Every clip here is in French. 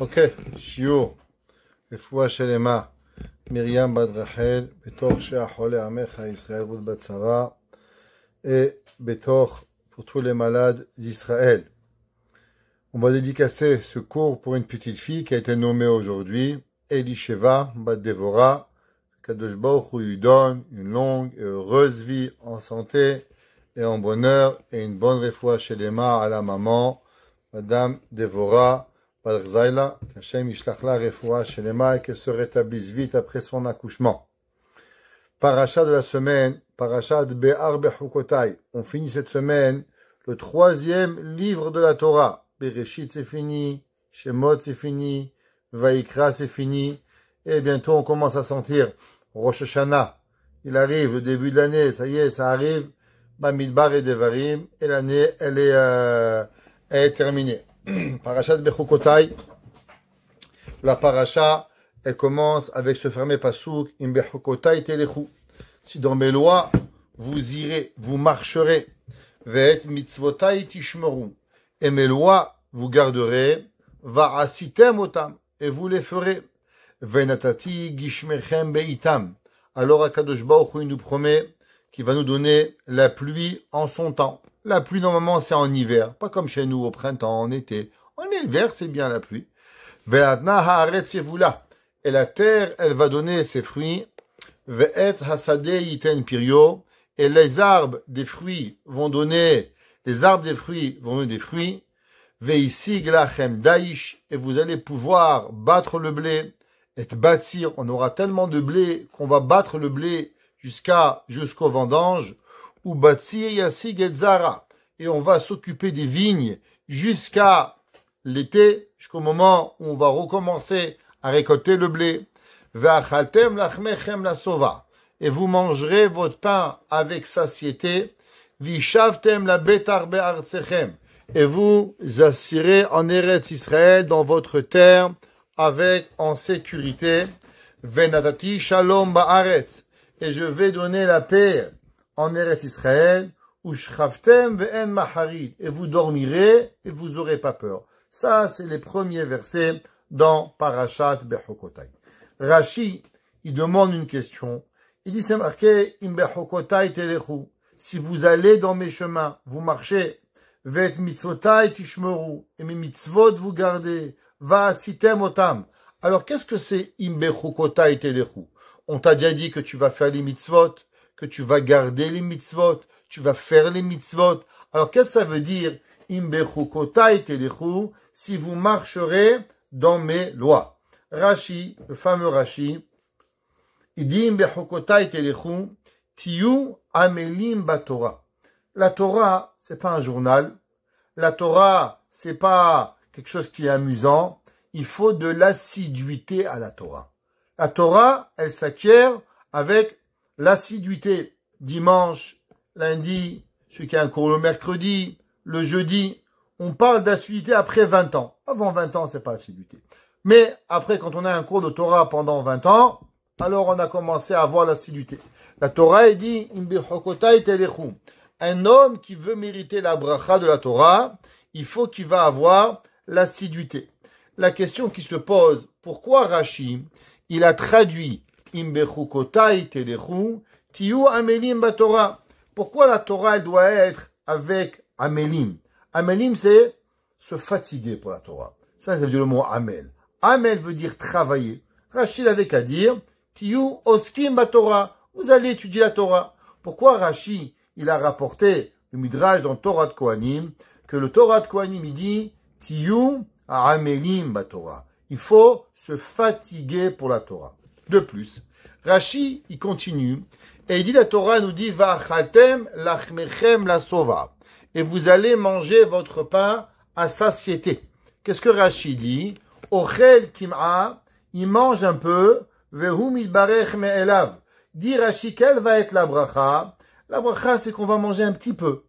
אוקיי, שיעור רפואה שלמה, מרים בת רחל, בתוך שהחולה עמך ישראל רות בת שרה, בתוך pour tous les malades d'Israël. On va dédicacer ce cours pour une petite fille qui a été nommée aujourd'hui, Elisheva bat Devora. Kadosh Baruch Hu lui donne une longue et heureuse vie en santé et en bonheur et une bonne refoua shelema à la maman, Madame Devora Bar Zayla, qu'Hachem yishlach la refoua shelema et qu'elle se rétablisse vite après son accouchement. Paracha de la semaine, Paracha de Be'ar Bechukotai. On finit cette semaine le troisième livre de la Torah. Bereshit c'est fini, Shemot c'est fini, Vaikra c'est fini, et bientôt on commence à sentir Rosh Hashanah. Il arrive, le début de l'année, ça y est, ça arrive, Bamidbar et Devarim, et l'année, elle est terminée. Parashat Bechukotai, la paracha, elle commence avec ce fameux pasuk, Im Bechukotai telechu. Si dans mes lois, vous irez, vous marcherez, Ve'et mitzvotai tishmeru, et mes lois, vous garderez, Va'asitem otam, et vous les ferez. Venatati gishmechem beitam. Alors Akadosh Baruch Hu nous promet qu'il va nous donner la pluie en son temps. La pluie normalement c'est en hiver, pas comme chez nous au printemps, en été. En hiver c'est bien la pluie. Ve'atna haaretz yevula. Et la terre elle va donner ses fruits. Ve'et hasadeh yiten pirio. Et les arbres des fruits vont donner des fruits. Ve'isig lachem daish. Et vous allez pouvoir battre le blé. Et bâtir, on aura tellement de blé qu'on va battre le blé jusqu'au vendange, ou bâtir yasig et zara, et on va s'occuper des vignes jusqu'à l'été, jusqu'au moment où on va recommencer à récolter le blé. Ve'achaltem lachmechem la sova, et vous mangerez votre pain avec satiété. Vishavtem la betar be'artsechem, et vous assurez en Eretz Israël dans votre terre avec en sécurité. Venatati shalom ba'aretz, et je vais donner la paix en Eretz Israël. Ushchavtem ve'en maharid, et vous dormirez et vous aurez pas peur. Ça, c'est les premiers versets dans Parashat Bechukotai. Rashi, il demande une question. Il dit, c'est marqué, im Bechukotai telechu. Si vous allez dans mes chemins, vous marchez. Ve'et mitzvotai tishmeru, et mes mitzvot vous gardez. Va sitem otam. Alors, qu'est-ce que c'est im bechukotai telechu? On t'a déjà dit que tu vas faire les mitzvot, que tu vas garder les mitzvot, tu vas faire les mitzvot. Alors, qu'est-ce que ça veut dire im bechukotai telechu? Si vous marcherez dans mes lois. Rashi, le fameux Rashi, il dit im bechukotai telechu tiyu amelim batorah. La Torah, c'est pas un journal. La Torah, c'est pas quelque chose qui est amusant. Il faut de l'assiduité à la Torah. La Torah, elle s'acquiert avec l'assiduité. Dimanche, lundi, celui qui a un cours le mercredi, le jeudi. On parle d'assiduité après 20 ans. Avant 20 ans, c'est pas assiduité. Mais après, quand on a un cours de Torah pendant 20 ans, alors on a commencé à avoir l'assiduité. La Torah, elle dit, un homme qui veut mériter la bracha de la Torah, il faut qu'il va avoir l'assiduité. La question qui se pose, pourquoi Rashi, il a traduit im bechukotai telechu tiyu amelim batorah? Pourquoi la Torah elle doit être avec amelim? Amelim c'est se fatiguer pour la Torah. Ça veut dire le mot amel. Amel veut dire travailler. Rashi avait qu'à dire tiyu oskim batorah. Vous allez étudier la Torah. Pourquoi Rashi il a rapporté le midrash dans Torah de Kohanim que le Torah de Kohanim il dit tiyu amelim batorah. Il faut se fatiguer pour la Torah. De plus, Rashi, il continue, et il dit, la Torah nous dit, va'achaltem lachmechem la sova. Et vous allez manger votre pain à satiété. Qu'est-ce que Rashi dit? Ochel kim'a, il mange un peu, vehu milbarech me'elav. Dit Rashi, quelle va être la bracha? La bracha, c'est qu'on va manger un petit peu.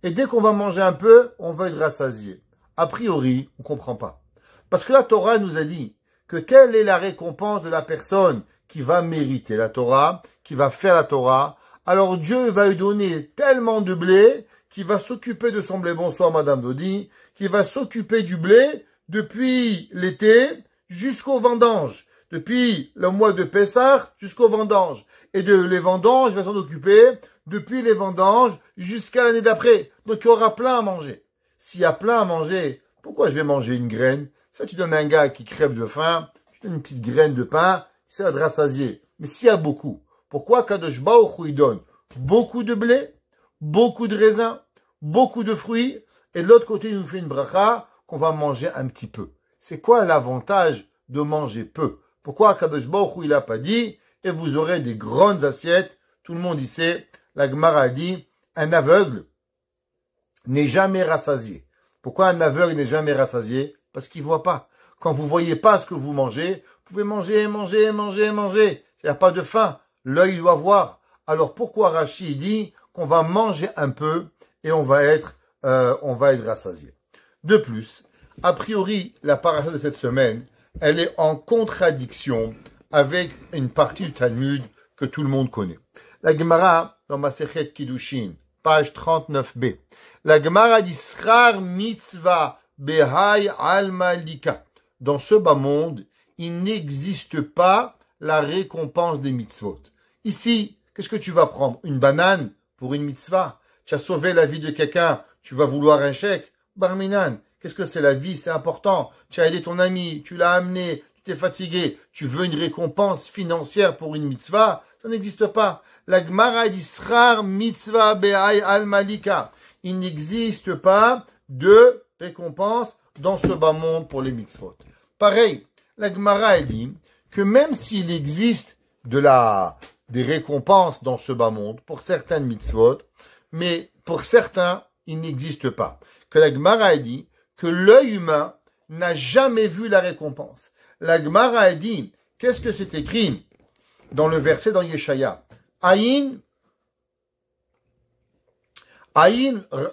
Et dès qu'on va manger un peu, on va être rassasié. A priori, on comprend pas. Parce que la Torah nous a dit que quelle est la récompense de la personne qui va mériter la Torah, qui va faire la Torah. Alors Dieu va lui donner tellement de blé qu'il va s'occuper de son blé. Bonsoir Madame Dodi. Qui va s'occuper du blé depuis l'été jusqu'au vendange. Depuis le mois de Pessah jusqu'au vendange. Et de les vendanges, il va s'en occuper depuis les vendanges jusqu'à l'année d'après. Donc, il y aura plein à manger. S'il y a plein à manger, pourquoi je vais manger une graine? Ça, tu donnes à un gars qui crève de faim, tu donnes une petite graine de pain, ça va te rassasier. Mais s'il y a beaucoup, pourquoi Kadosh Baruch Hu, il donne beaucoup de blé, beaucoup de raisins, beaucoup de fruits, et de l'autre côté, il nous fait une bracha qu'on va manger un petit peu. C'est quoi l'avantage de manger peu? Pourquoi Kadosh Baruch Hu, il a pas dit, et vous aurez des grandes assiettes? Tout le monde y sait, la Gemara a dit, un aveugle n'est jamais rassasié. Pourquoi un aveugle n'est jamais rassasié? Parce qu'il voit pas. Quand vous voyez pas ce que vous mangez, vous pouvez manger, manger, manger, manger. Il n'y a pas de faim. L'œil doit voir. Alors pourquoi Rashi dit qu'on va manger un peu et on va être rassasié? De plus, a priori, la paracha de cette semaine, elle est en contradiction avec une partie du Talmud que tout le monde connaît. La Gemara, dans Masechet Kiddushin, page 39b, la Gemara dit Schar mitzvah behai al malika. Dans ce bas monde, il n'existe pas la récompense des mitzvot. Ici, qu'est-ce que tu vas prendre? Une banane pour une mitzvah? Tu as sauvé la vie de quelqu'un, tu vas vouloir un chèque? Barminan, qu'est-ce que c'est la vie? C'est important. Tu as aidé ton ami, tu l'as amené, tu t'es fatigué, tu veux une récompense financière pour une mitzvah? Ça n'existe pas. La Gemara dit Schar mitzvah behai al malika. Il n'existe pas de récompense dans ce bas monde pour les mitzvot. Pareil, la Gemara dit que même s'il existe des récompenses dans ce bas monde pour certaines mitzvot, mais pour certains, il n'existe pas. Que la Gemara dit que l'œil humain n'a jamais vu la récompense. La Gemara dit, qu'est-ce que c'est écrit dans le verset dans Yeshaya? Aïn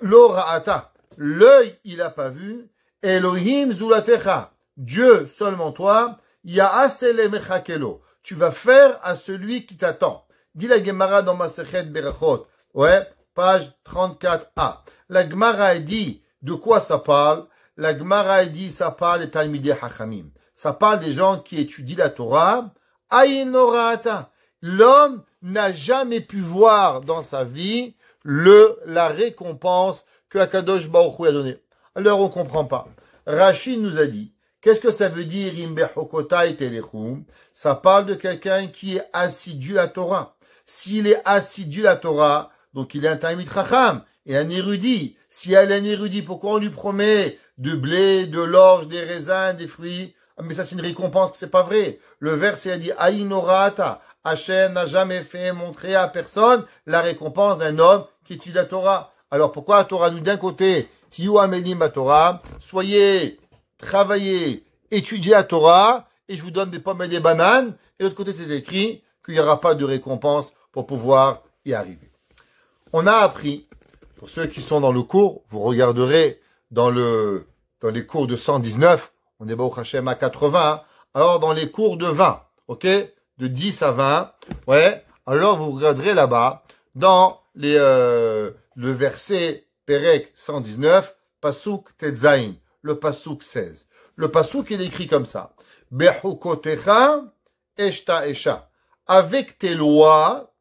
lo ra'ata. L'œil, il n'a pas vu. Elohim zulatecha. Dieu, seulement toi. Ya'asele mechakelo. Tu vas faire à celui qui t'attend. Dit la Gemara dans Masechet Berachot. Ouais, page 34a. La Gemara dit, de quoi ça parle? La Gemara dit, ça parle des Talmidei Hachamim. Ça parle des gens qui étudient la Torah. Aïn lo ra'ata. L'homme n'a jamais pu voir dans sa vie la récompense que Akadosh Baruch Hu a donnée. Alors on comprend pas. Rachid nous a dit, qu'est-ce que ça veut dire Imbechokotai Telechum? Ça parle de quelqu'un qui est assidu à la Torah. S'il est assidu à la Torah, donc il est un Talmid Chacham, et un érudit. Si elle est un érudit, pourquoi on lui promet de blé, de l'orge, des raisins, des fruits? Mais ça c'est une récompense, c'est pas vrai. Le verset a dit Aïnorata. Hachem n'a jamais fait montrer à personne la récompense d'un homme qui étudie la Torah. Alors pourquoi la Torah nous d'un côté, Tiyu Amelim la Torah, soyez, travaillez, étudiez la Torah, et je vous donne des pommes et des bananes, et de l'autre côté c'est écrit qu'il n'y aura pas de récompense pour pouvoir y arriver. On a appris, pour ceux qui sont dans le cours, vous regarderez dans les cours de 119, on est Baruch Hashem à 80, alors dans les cours de 20, ok? De 10 à 20, ouais, alors vous regarderez là-bas, dans le verset Perek 119, Pasuk Tetzain, le Pasuk 16. Le Pasuk, il est écrit comme ça. Bechukotecha eshta esha. Avec tes lois,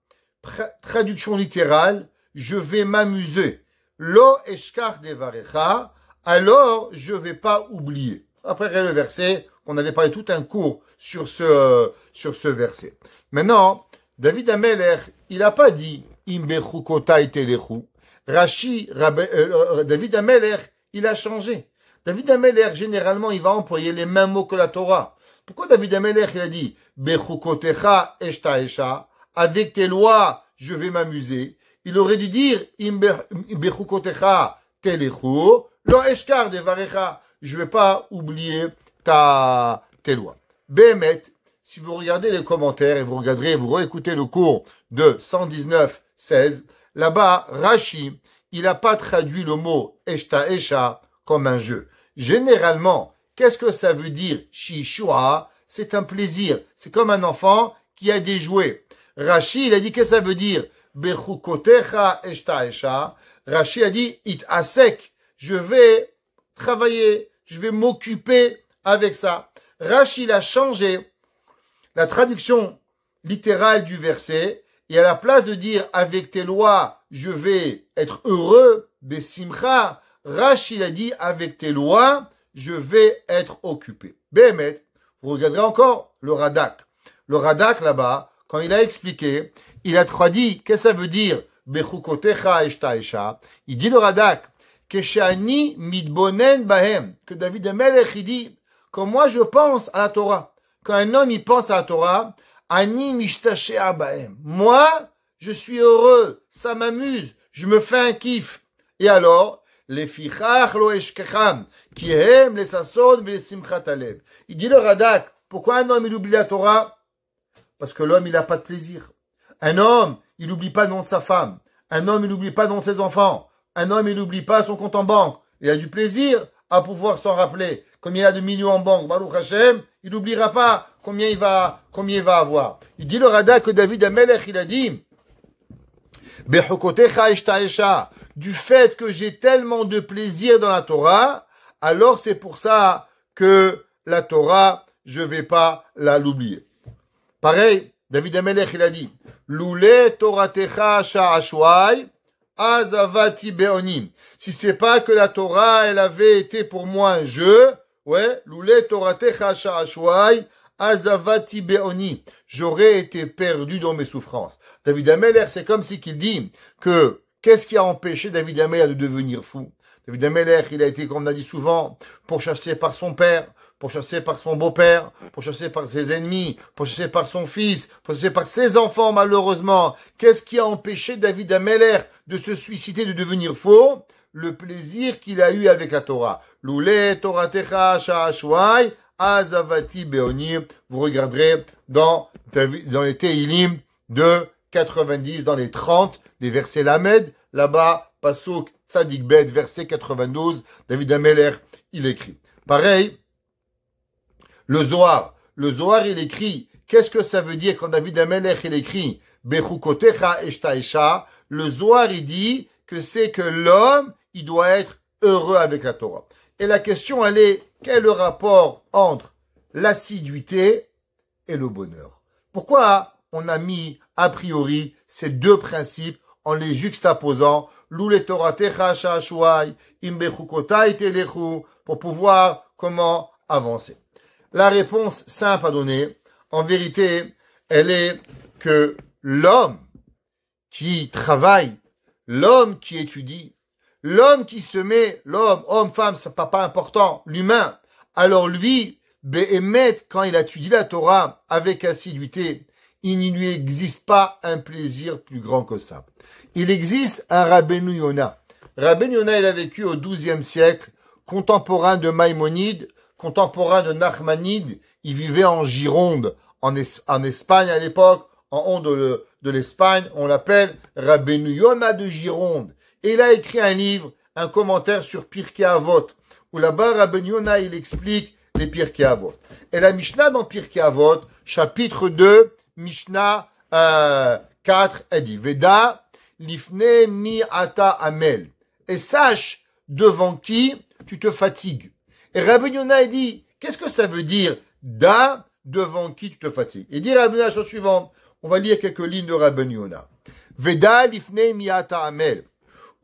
traduction littérale, je vais m'amuser. Lo eshkar devarecha, alors je vais pas oublier. Après le verset, on avait parlé tout un cours sur ce verset. Maintenant, David Amelech, il n'a pas dit Imbechukotai telechu. David Amelech, il a changé. David Amelech, généralement, il va employer les mêmes mots que la Torah. Pourquoi David Amelech, il a dit Bechukotecha eshta esha, avec tes lois, je vais m'amuser. Il aurait dû dire Bechukotecha telechu, lo eshkar devarecha. Je vais pas oublier tes lois. Bémet, si vous regardez les commentaires et vous réécoutez le cours de 119-16, là-bas, Rashi, il n'a pas traduit le mot Eshta Esha comme un jeu. Généralement, qu'est-ce que ça veut dire Shishua? C'est un plaisir. C'est comme un enfant qui a des jouets. Rashi, il a dit qu'est-ce que ça veut dire Bechukotecha Eshta Esha. Rashi a dit It Asek. Je vais travailler. je vais m'occuper avec ça. Rashi a changé la traduction littérale du verset, et à la place de dire avec tes lois, je vais être heureux, besimcha, Rashi a dit avec tes lois, je vais être occupé. Béhémet, vous regarderez encore le Radak. Le Radak là-bas, quand il a expliqué, il a traduit, qu'est-ce que ça veut dire bechukotecha eshtaesha. Il dit le Radak, Keshani midbonen bahem, que David Amelech il dit, quand moi je pense à la Torah, quand un homme il pense à la Torah, ani mishtashea bahem. Moi, je suis heureux, ça m'amuse, je me fais un kiff. Et alors, les fichach lo eshkecham, qui aiment les sasson et les simchat alev. Il dit le Radak, pourquoi un homme il oublie la Torah? Parce que l'homme il n'a pas de plaisir. Un homme, il n'oublie pas le nom de sa femme. Un homme, il n'oublie pas le nom de ses enfants. Un homme, il n'oublie pas son compte en banque. Il a du plaisir à pouvoir s'en rappeler. Combien il a de millions en banque, Baruch Hashem, il n'oubliera pas combien il va avoir. Il dit le Radak que David Amelech, il a dit, Bechukotecha eshtaesha, du fait que j'ai tellement de plaisir dans la Torah, alors c'est pour ça que la Torah, je vais pas l'oublier. Pareil, David Amelech, il a dit, Loulé Toratecha sha'ashwai, azavati beonim. Si c'est pas que la Torah, elle avait été pour moi un jeu, ouais, Loulé Toratecha sha'ashwai, azavati beonim. J'aurais été perdu dans mes souffrances. David Amelech, c'est comme si qu'il dit que, qu'est-ce qui a empêché David Amelech de devenir fou? David Amelech, il a été, comme on a dit souvent, pourchassé par son père, pourchassé par son beau-père, pourchassé par ses ennemis, pourchassé par son fils, pourchassé par ses enfants, malheureusement. Qu'est-ce qui a empêché David Amelech de se suicider, de devenir faux? Le plaisir qu'il a eu avec la Torah. Loulé Toratecha sha'ashwai, azavati beoni. Vous regarderez dans les Tehilim de 90, dans les 30, les versets Lamed, là-bas, Pasuk Tzadik Bet, verset 92, David Amelech, il écrit. Pareil, le Zohar, il écrit, qu'est-ce que ça veut dire quand David Amelech, il écrit, Bechukotecha eshtaesha, le Zohar, il dit que c'est que l'homme, il doit être heureux avec la Torah. Et la question, elle est, quel est le rapport entre l'assiduité et le bonheur? Pourquoi on a mis, a priori, ces deux principes en les juxtaposant, Loulé Toratecha sha'ashwai, im bechukotai telechu, pour pouvoir, comment avancer? La réponse simple à donner, en vérité, elle est que l'homme qui travaille, l'homme qui étudie, l'homme qui se met, l'homme, homme, femme, c'est pas important, l'humain, alors lui, Béhémet, quand il étudie la Torah avec assiduité, il ne lui existe pas un plaisir plus grand que ça. Il existe un Rabbeinu Yonah. Rabbeinu Yonah, il a vécu au XIIe siècle, contemporain de Maïmonide, contemporain de Nachmanide. Il vivait en Gironde, en Espagne à l'époque, en haut de l'Espagne. On l'appelle Rabbeinu Yonah de Gironde. Et il a écrit un livre, un commentaire sur Pirkei Avot, où là-bas, Rabbeinu Yonah, il explique les Pirkei Avot. Et la Mishnah dans Pirkei Avot, chapitre 2, Mishnah 4, elle dit, Veda, lifne mi ata amel. Et sache devant qui tu te fatigues. Et Rabbeinu Yonah, il dit, qu'est-ce que ça veut dire, da, devant qui tu te fatigues? Il dit Rabbeinu Yonah, la chose suivante. On va lire quelques lignes de Rabbeinu Yonah. Veda, lifne mi ata amel.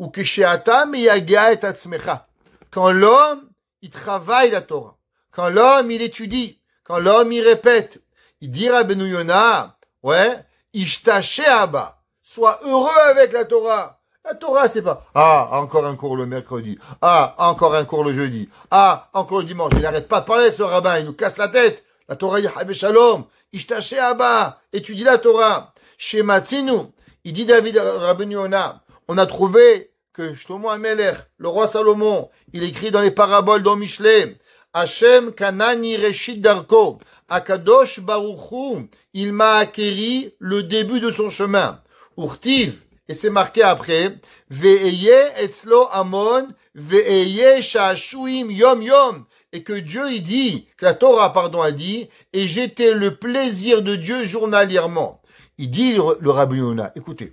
Ou kesheata miyaga et atzmecha. Quand l'homme, il travaille la Torah. Quand l'homme, il étudie. Quand l'homme, il répète. Il dit Rabbeinu Yonah, ouais, ishtaché abba. Sois heureux avec la Torah. La Torah, c'est pas, encore un cours le mercredi. Encore un cours le jeudi. Encore le dimanche. Il n'arrête pas de parler, ce rabbin. Il nous casse la tête. La Torah, Yahweh Shalom. Ishtaché abba. Étudie la Torah. Chez Matzinu. Il dit David Rabbeinu Yonah. On a trouvé que Shlomo HaMelech, le roi Salomon, il écrit dans les paraboles dans Michelet, Hashem kanani reshit darko. Akadosh Baruchu, il m'a acquéri le début de son chemin. Urtiv, et c'est marqué après, Ve'eye etzlo amon, ve'eye shashuim yom yom. Et que Dieu, il dit, que la Torah, elle dit, et j'étais le plaisir de Dieu journalièrement. Il dit, le Rabbi Yonah, écoutez,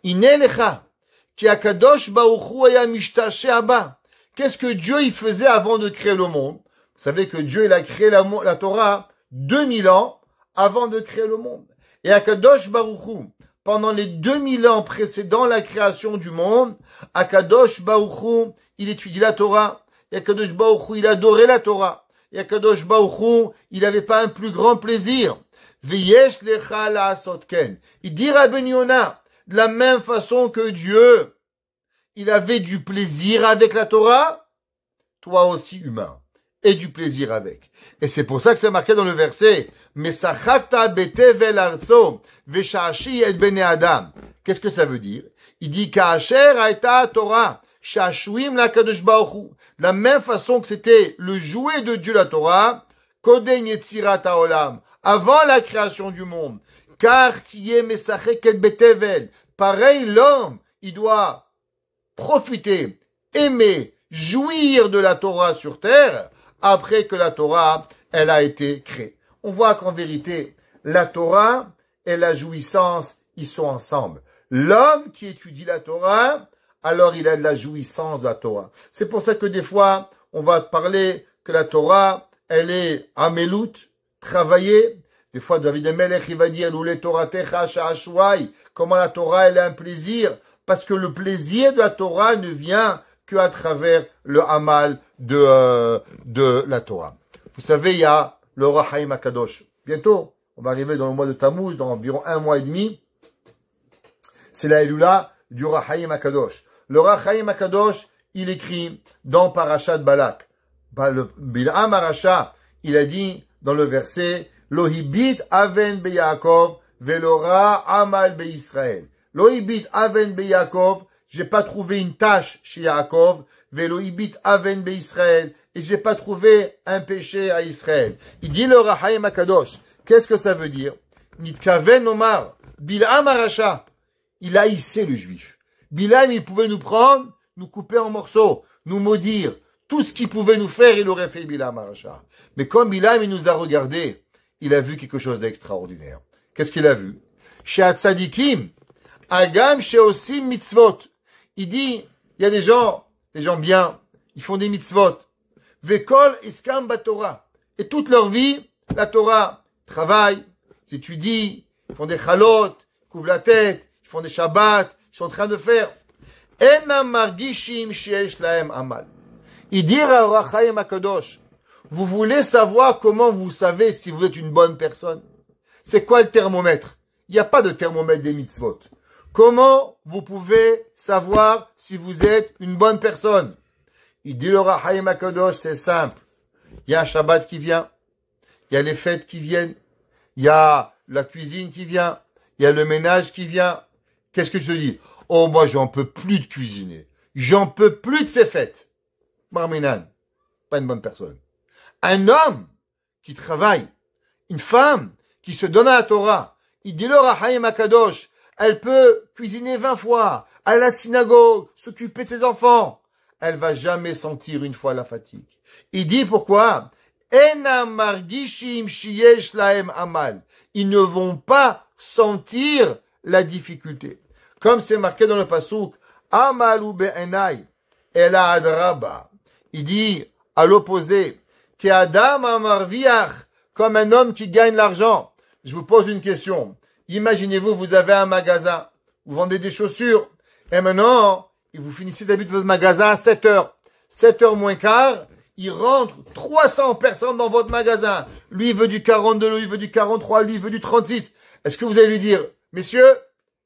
Inelecha, ki Akadosh Baruchu aya mishtashe abba, qu'est-ce que Dieu il faisait avant de créer le monde? Vous savez que Dieu il a créé la Torah 2000 ans avant de créer le monde. Et Akadosh Baruch Hu, pendant les 2000 ans précédant la création du monde, Akadosh Baruch Hu, il étudie la Torah. Et Akadosh Baruch Hu, il adorait la Torah. Et Akadosh Baruch Hu, il n'avait pas un plus grand plaisir. Veyesh lecha la'asot ken. Il dit Rabbi Yonah, de la même façon que Dieu, il avait du plaisir avec la Torah, toi aussi humain, et du plaisir avec. Et c'est pour ça que c'est marqué dans le verset, Mesachakta betevel arzo, veshashi et bene adam. Qu'est-ce que ça veut dire? Il dit Ka'asher aita Torah, shashuim la kadosh baruch hu. De la même façon que c'était le jouet de Dieu la Torah, kodem yetzirat haolam, avant la création du monde. Car tiye mesachek et betevel. Pareil, l'homme, il doit profiter, aimer, jouir de la Torah sur terre, après que la Torah, elle a été créée. On voit qu'en vérité, la Torah et la jouissance, ils sont ensemble. L'homme qui étudie la Torah, alors il a de la jouissance de la Torah. C'est pour ça que des fois, on va parler que la Torah, elle est amelut, travaillée. Des fois, David Melech, il va dire, Loulé Torah techa sha'ashuai, comment la Torah, elle est un plaisir. Parce que le plaisir de la Torah ne vient qu'à travers le amal de la Torah. Vous savez, il y a le Or HaChaim HaKadosh. Bientôt, on va arriver dans le mois de Tammuz, dans environ 1 mois et demi. C'est la Elula du Or HaChaim HaKadosh. Le Or HaChaim HaKadosh, il écrit dans Parashat Balak. Bil'am HaRasha, il a dit dans le verset, Lohibit aven beYaakov, velora amal beYisraël. Lohibit aven beYaakov, j'ai pas trouvé une tâche chez Yaakov, velohibit aven beYisraël, et j'ai pas trouvé un péché à Israël. Il dit le Or HaChaim HaKadosh. Qu'est-ce que ça veut dire? Nitkaven Omar, Bil'am HaRasha, il haïssait le juif. Bilam, il pouvait nous prendre, nous couper en morceaux, nous maudire. Tout ce qu'il pouvait nous faire, il aurait fait Bilam HaRasha. Mais comme Bilam, il nous a regardé, il a vu quelque chose d'extraordinaire. Qu'est-ce qu'il a vu? Chez Hatzadikim, Agam Sheosim Mitzvot. Il dit, il y a des gens bien, ils font des mitzvot. Vekol Iskam Batorah. Et toute leur vie, la Torah, travaillent, ils étudient, ils font des chalot, ils couvrent la tête, ils font des shabbats, ils sont en train de faire. Enam margishim sheyesh lahem amal. Il dit à Or HaChaim HaKadosh, vous voulez savoir comment vous savez si vous êtes une bonne personne? C'est quoi le thermomètre? Il n'y a pas de thermomètre des mitzvot. Comment vous pouvez savoir si vous êtes une bonne personne? Il dit le Or HaChaim HaKadosh, c'est simple. Il y a un Shabbat qui vient, il y a les fêtes qui viennent, il y a la cuisine qui vient, il y a le ménage qui vient. Qu'est-ce que tu te dis? Oh, moi, j'en peux plus de cuisiner. J'en peux plus de ces fêtes. Marminan, pas une bonne personne. Un homme qui travaille, une femme qui se donne à la Torah, il dit le Or HaChaim HaKadosh, elle peut cuisiner 20 fois, aller à la synagogue, s'occuper de ses enfants. Elle va jamais sentir une fois la fatigue. Il dit pourquoi? Enam margishim sheyesh lahem amal. Ils ne vont pas sentir la difficulté. Comme c'est marqué dans le pasuk, Amalu be'enai, ela adraba. Il dit, à l'opposé, que Adam amarviach, comme un homme qui gagne l'argent. Je vous pose une question. Imaginez-vous, vous avez un magasin, vous vendez des chaussures, et maintenant, vous finissez d'habiter votre magasin à 7 heures. 7 heures moins quart, il rentre 300 personnes dans votre magasin. Lui, il veut du 42, lui, il veut du 43, lui, il veut du 36. Est-ce que vous allez lui dire, messieurs,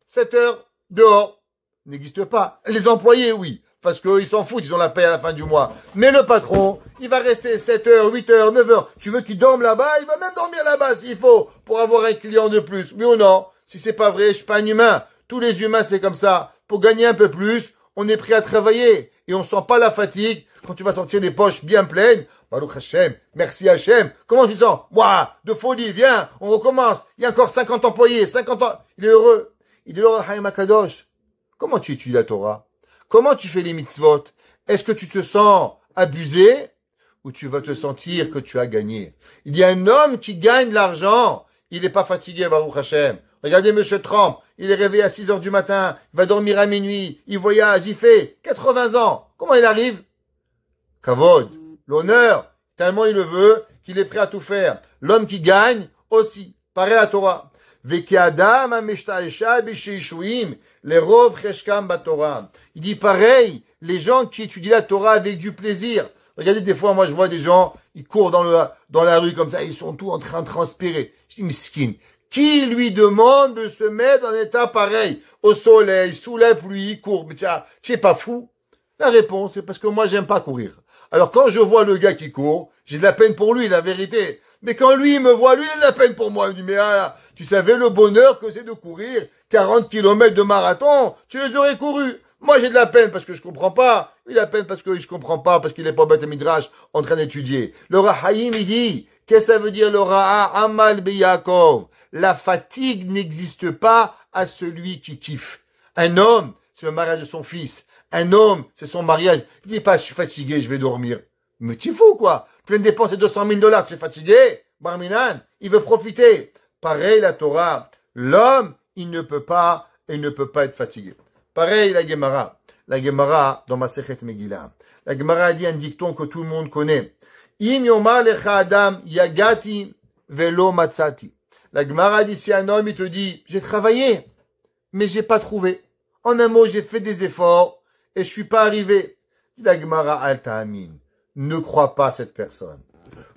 7 heures, dehors, n'existe pas. Les employés, oui, parce qu'eux, ils s'en foutent, ils ont la paye à la fin du mois. Mais le patron, il va rester 7 heures, 8 heures, 9 heures. Tu veux qu'il dorme là-bas? Il va même dormir là-bas s'il faut, pour avoir un client de plus. Oui ou non? Si c'est pas vrai, je suis pas un humain. Tous les humains, c'est comme ça. Pour gagner un peu plus, on est prêt à travailler. Et on sent pas la fatigue quand tu vas sortir les poches bien pleines. Baruch Hashem, merci Hashem. Comment tu te sens? Ouah, de folie, viens, on recommence. Il y a encore 50 employés, 50 ans. Il est heureux. Il dit le Or HaChaim HaKadosh. Comment tu étudies la Torah? Comment tu fais les mitzvot? Est-ce que tu te sens abusé ou tu vas te sentir que tu as gagné? Il y a un homme qui gagne de l'argent, il n'est pas fatigué, Baruch Hashem. Regardez Monsieur Trump, il est réveillé à 6 heures du matin, il va dormir à minuit, il voyage, il fait 80 ans. Comment il arrive? kavod, l'honneur, tellement il le veut, qu'il est prêt à tout faire. L'homme qui gagne, aussi. Pareil à la Torah. Vekeadam ameshtaesha b'sheishuim, lerov cheshkam batorah. Il dit pareil, les gens qui étudient la Torah avec du plaisir. Regardez, des fois, moi, je vois des gens, ils courent dans la rue comme ça, ils sont tous en train de transpirer. Je dis, miskin, qui lui demande de se mettre dans un état pareil, au soleil, sous la pluie, il court? Mais tiens, tu es pas fou? La réponse, c'est parce que moi, j'aime pas courir. Alors, quand je vois le gars qui court, j'ai de la peine pour lui, la vérité. Mais quand lui, il me voit, lui, il a de la peine pour moi. Il me dit, mais ah, tu savais le bonheur que c'est de courir 40 kilomètres de marathon? Tu les aurais courus. Moi, j'ai de la peine parce que je comprends pas. Il a de la peine parce que je comprends pas, parce qu'il est pas bête midrash en train d'étudier. Le Rahaïm, il dit, qu'est-ce que ça veut dire le Ra'a Amal Beyakov? La fatigue n'existe pas à celui qui kiffe. Un homme, c'est le mariage de son fils. Un homme, c'est son mariage. Il dit pas, je suis fatigué, je vais dormir. Mais tu es fou, quoi. Tu viens de dépenser $200,000, tu es fatigué? Barminan, il veut profiter. Pareil, la Torah. L'homme, il ne peut pas être fatigué. Pareil, la Gemara. La Gemara, dans Masechet Megillah. La Gemara dit un dicton que tout le monde connaît. Im yomar lecha adam yagati velo matzati. La Gemara dit, si un homme, il te dit, j'ai travaillé, mais j'ai pas trouvé. En un mot, j'ai fait des efforts, et je suis pas arrivé. La Gemara al ta'amin. Ne crois pas cette personne.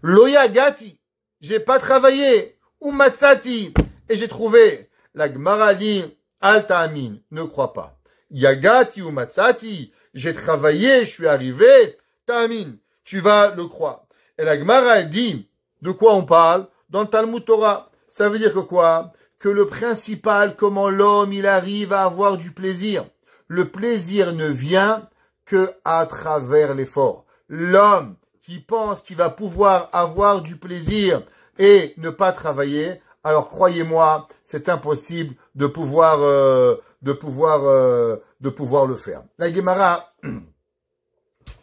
Lo yagati. J'ai pas travaillé. Ou matzati. Et j'ai trouvé. La Gemara dit, al ta'amin. Ne crois pas. Yagati ou matzati. J'ai travaillé, je suis arrivé. Ta'amin. Tu vas le croire. Et la Gemara dit, de quoi on parle? Dans le Talmud Torah. Ça veut dire que quoi? Que le principal, comment l'homme, il arrive à avoir du plaisir. Le plaisir ne vient que à travers l'effort. L'homme qui pense qu'il va pouvoir avoir du plaisir et ne pas travailler, alors croyez-moi, c'est impossible de pouvoir le faire. La Gemara,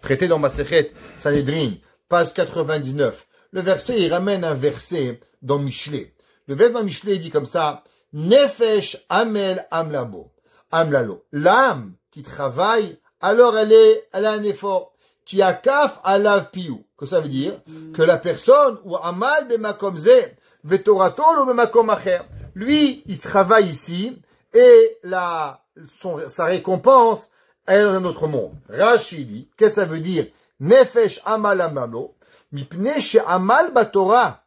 traité dans Masechet Sanhedrin, page 99, le verset, il ramène un verset dans Michelet. Le verset dans Michelet dit comme ça, Nefesh amel amlabo, amlalo. L'âme qui travaille, alors elle a un effort. Qui a kaf alav piou. Que ça veut dire? Que la personne, ou amal bemakom ze, vetoratol ou bemakom acher. Lui, il travaille ici, et sa récompense, elle est dans un autre monde. Rashi dit, qu'est-ce que ça veut dire? Nefesh amal amalo, mipne she amal batora.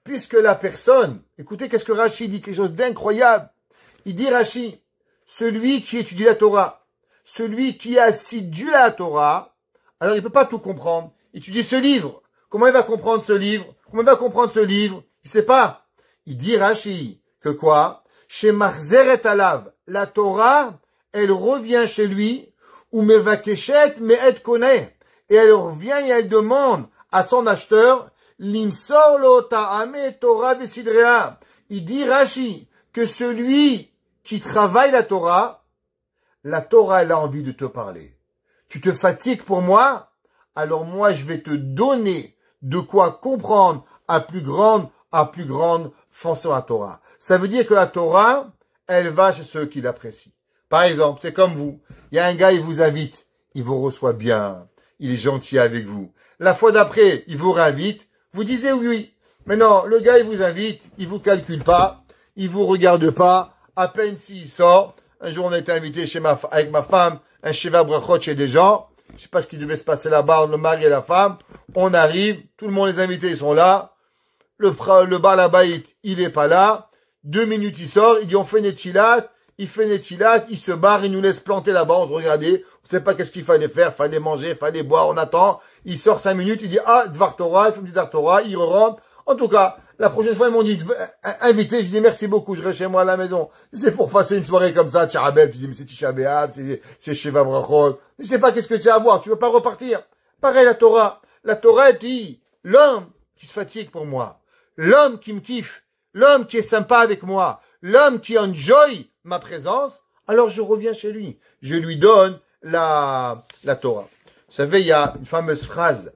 Puisque la personne, écoutez, qu'est-ce que Rashi dit? Quelque chose d'incroyable. Il dit Rashi, celui qui étudie la Torah, celui qui est assidu à la Torah, alors il peut pas tout comprendre. Il étudie ce livre. Comment il va comprendre ce livre? Comment il va comprendre ce livre? Il sait pas. Il dit Rashi, que quoi? Chez Marzeret Alav, la Torah, elle revient chez lui, ou mevakeshet me'et koneh. Et elle revient et elle demande à son acheteur, Limsor lo ta'ame Torah vesidrea. Il dit Rashi, que celui qui travaille la Torah, elle a envie de te parler. Tu te fatigues pour moi? Alors moi, je vais te donner de quoi comprendre à plus grande fonction la Torah. Ça veut dire que la Torah, elle va chez ceux qui l'apprécient. Par exemple, c'est comme vous. Il y a un gars, il vous invite. Il vous reçoit bien. Il est gentil avec vous. La fois d'après, il vous réinvite. Vous disiez oui. Mais non, le gars, il vous invite. Il vous calcule pas. Il vous regarde pas. À peine s'il sort. Un jour, on a été invité avec ma femme, un Sheva Brachot chez des gens. Je sais pas ce qui devait se passer là-bas, le mari et la femme. On arrive. Tout le monde, les invités, ils sont là. Le bar là-bas, il est pas là. 2 minutes, il sort. Il dit, on fait Netchilat. Il fait Netchilat. Il se barre. Il nous laisse planter là-bas. On se regardait. On sait pas qu'est-ce qu'il fallait faire. Fallait manger, fallait boire. On attend. Il sort 5 minutes. Il dit, ah, Dvar Torah. Il fait une petite Dvar Torah. Il rentre. En tout cas, la prochaine fois, ils m'ont dit, invité. Je dis, merci beaucoup. Je reste chez moi à la maison. C'est pour passer une soirée comme ça. Tcharabel. Tu dis, mais c'est Tisha B'Av. C'est Sheva Brachot. Je sais pas qu'est-ce que tu as à voir. Tu veux pas repartir. Pareil, la Torah. La Torah dit, l'homme qui se fatigue pour moi. L'homme qui me kiffe. L'homme qui est sympa avec moi. L'homme qui enjoy ma présence. Alors je reviens chez lui. Je lui donne la Torah. Vous savez, il y a une fameuse phrase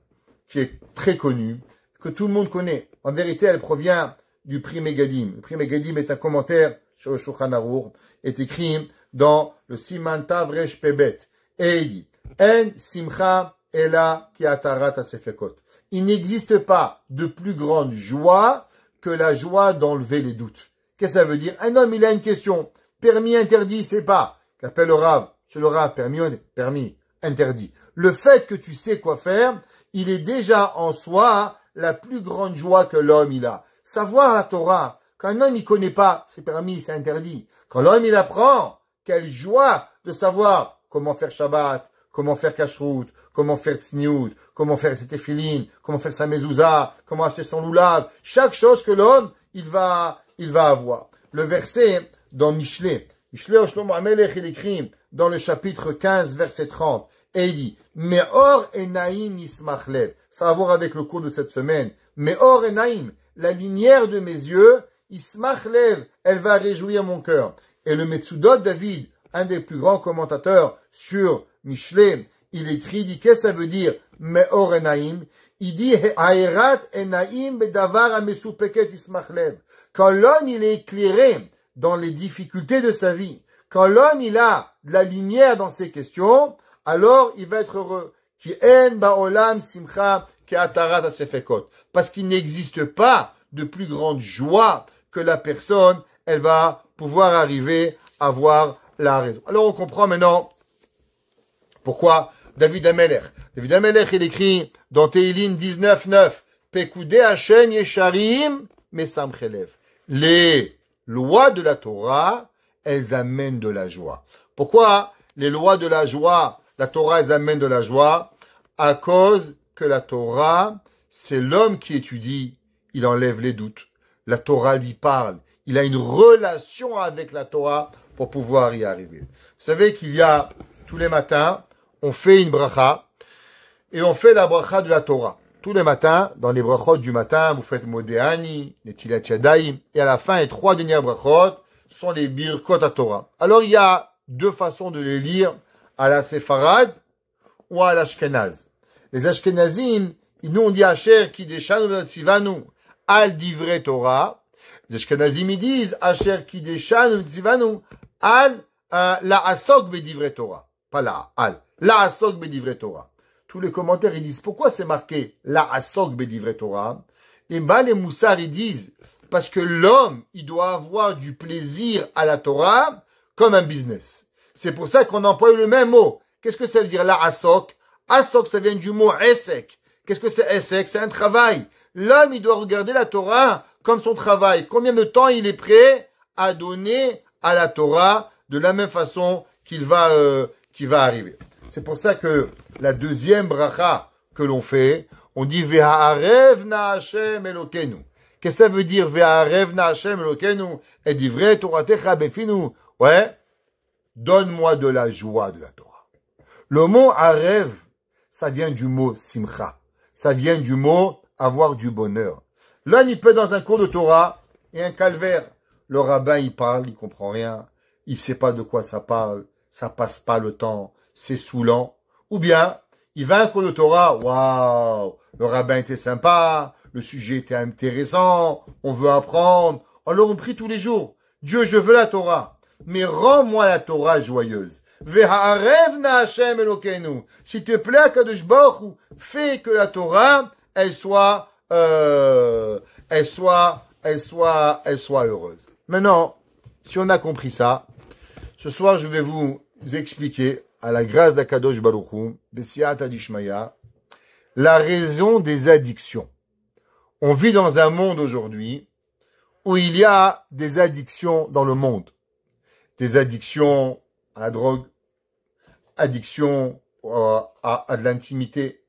qui est très connue, que tout le monde connaît. En vérité, elle provient du prix Megadim. Le prix Megadim est un commentaire sur le Shulchan Aruch, est écrit dans le Siman Tav Resh Pebet. Et il dit, En simcha ela ki atarat asefekot. Il n'existe pas de plus grande joie que la joie d'enlever les doutes. Qu'est-ce que ça veut dire? Un homme, il a une question. Permis, interdit, c'est pas. Qu'appelle le Rav. Chez le Rav, permis, interdit. Le fait que tu sais quoi faire, il est déjà en soi la plus grande joie que l'homme il a. Savoir la Torah. Quand un homme il connaît pas, c'est permis, c'est interdit. Quand l'homme il apprend, quelle joie de savoir comment faire Shabbat, comment faire Kashrut, comment faire Tzniout, comment faire ses tefilin, comment faire sa mezouza, comment acheter son loulav. Chaque chose que l'homme il va avoir. Le verset dans Mishlei Shlomo HaMelech il écrit dans le chapitre 15 verset 30 et il dit Me'or enaim yismach lev. Ça a à voir avec le cours de cette semaine. Me'or enaim, la lumière de mes yeux, yismach lev, elle va réjouir mon cœur. Et le Metsudot David, un des plus grands commentateurs sur Mishlei, il écrit, il dit, qu'est-ce que ça veut dire, Me'or enaim? Il dit, Ha'erat enaim bedavar amesupeket yismach lev. Quand l'homme, il est éclairé dans les difficultés de sa vie, quand l'homme, il a de la lumière dans ses questions, alors il va être heureux. Ki en ba'olam simcha ki atarat asefekot. Parce qu'il n'existe pas de plus grande joie que la personne, elle va pouvoir arriver à voir la raison. Alors on comprend maintenant pourquoi David HaMelech. David HaMelech, il écrit dans Tehillim 19.9, Pekudei Hashem yesharim mesam chelev. Les lois de la Torah, elles amènent de la joie. Pourquoi les lois de la joie, la Torah, elles amènent de la joie? À cause que la Torah, c'est l'homme qui étudie, il enlève les doutes. La Torah lui parle. Il a une relation avec la Torah pour pouvoir y arriver. Vous savez qu'il y a, tous les matins, on fait une bracha, et on fait la bracha de la Torah. Tous les matins, dans les brachot du matin, vous faites Modéani, Netilat Yadayim, et à la fin, les 3 dernières brachot sont les Birkot à Torah. Alors, il y a 2 façons de les lire, à la Séfarade ou à l'Ashkenaz. Les Ashkenazim, nous on dit Asher Kideshanu Tzivanu al Divrei Torah. Les Ashkenazim, ils disent Asher Kideshanu Tzivanu al la Asok Bedivrei Torah. Pas la al, la Asok Bedivrei Torah. Tous les commentaires, ils disent, pourquoi c'est marqué la Asok Bedivrei Torah? Les Baal et Moussar, ils disent, parce que l'homme, il doit avoir du plaisir à la Torah comme un business. C'est pour ça qu'on emploie le même mot. Qu'est-ce que ça veut dire la Asok? Asok, ça vient du mot Esek. Qu'est-ce que c'est Esek? C'est un travail. L'homme, il doit regarder la Torah comme son travail. Combien de temps il est prêt à donner à la Torah de la même façon qu'il va arriver. C'est pour ça que la deuxième bracha que l'on fait, on dit Ve'ha'arev na Hashem Elokenu. Qu'est-ce que ça veut dire Ve'ha'arev na Hashem Elokenu? Et divrei Toratecha befinu. Ouais. Donne-moi de la joie de la Torah. Le mot arev, ça vient du mot simcha. Ça vient du mot avoir du bonheur. L'homme, il peut être dans un cours de Torah et un calvaire. Le rabbin, il parle, il comprend rien. Il sait pas de quoi ça parle. Ça passe pas le temps. C'est saoulant. Ou bien, il va à un cours de Torah. Waouh! Le rabbin était sympa. Le sujet était intéressant. On veut apprendre. Alors on prie tous les jours. Dieu, je veux la Torah. Mais rends-moi la Torah joyeuse. Ve'ha'arev na Hashem Elokenu. S'il te plaît, Kadosh Baruch Hu, fais que la Torah, elle soit heureuse. Maintenant, si on a compris ça, ce soir, je vais vous expliquer, à la grâce d'Akadosh Baruch Hu, B'siyata d'Ishmaya, la raison des addictions. On vit dans un monde aujourd'hui où il y a des addictions dans le monde. Des addictions à la drogue, addiction à de l'intimité,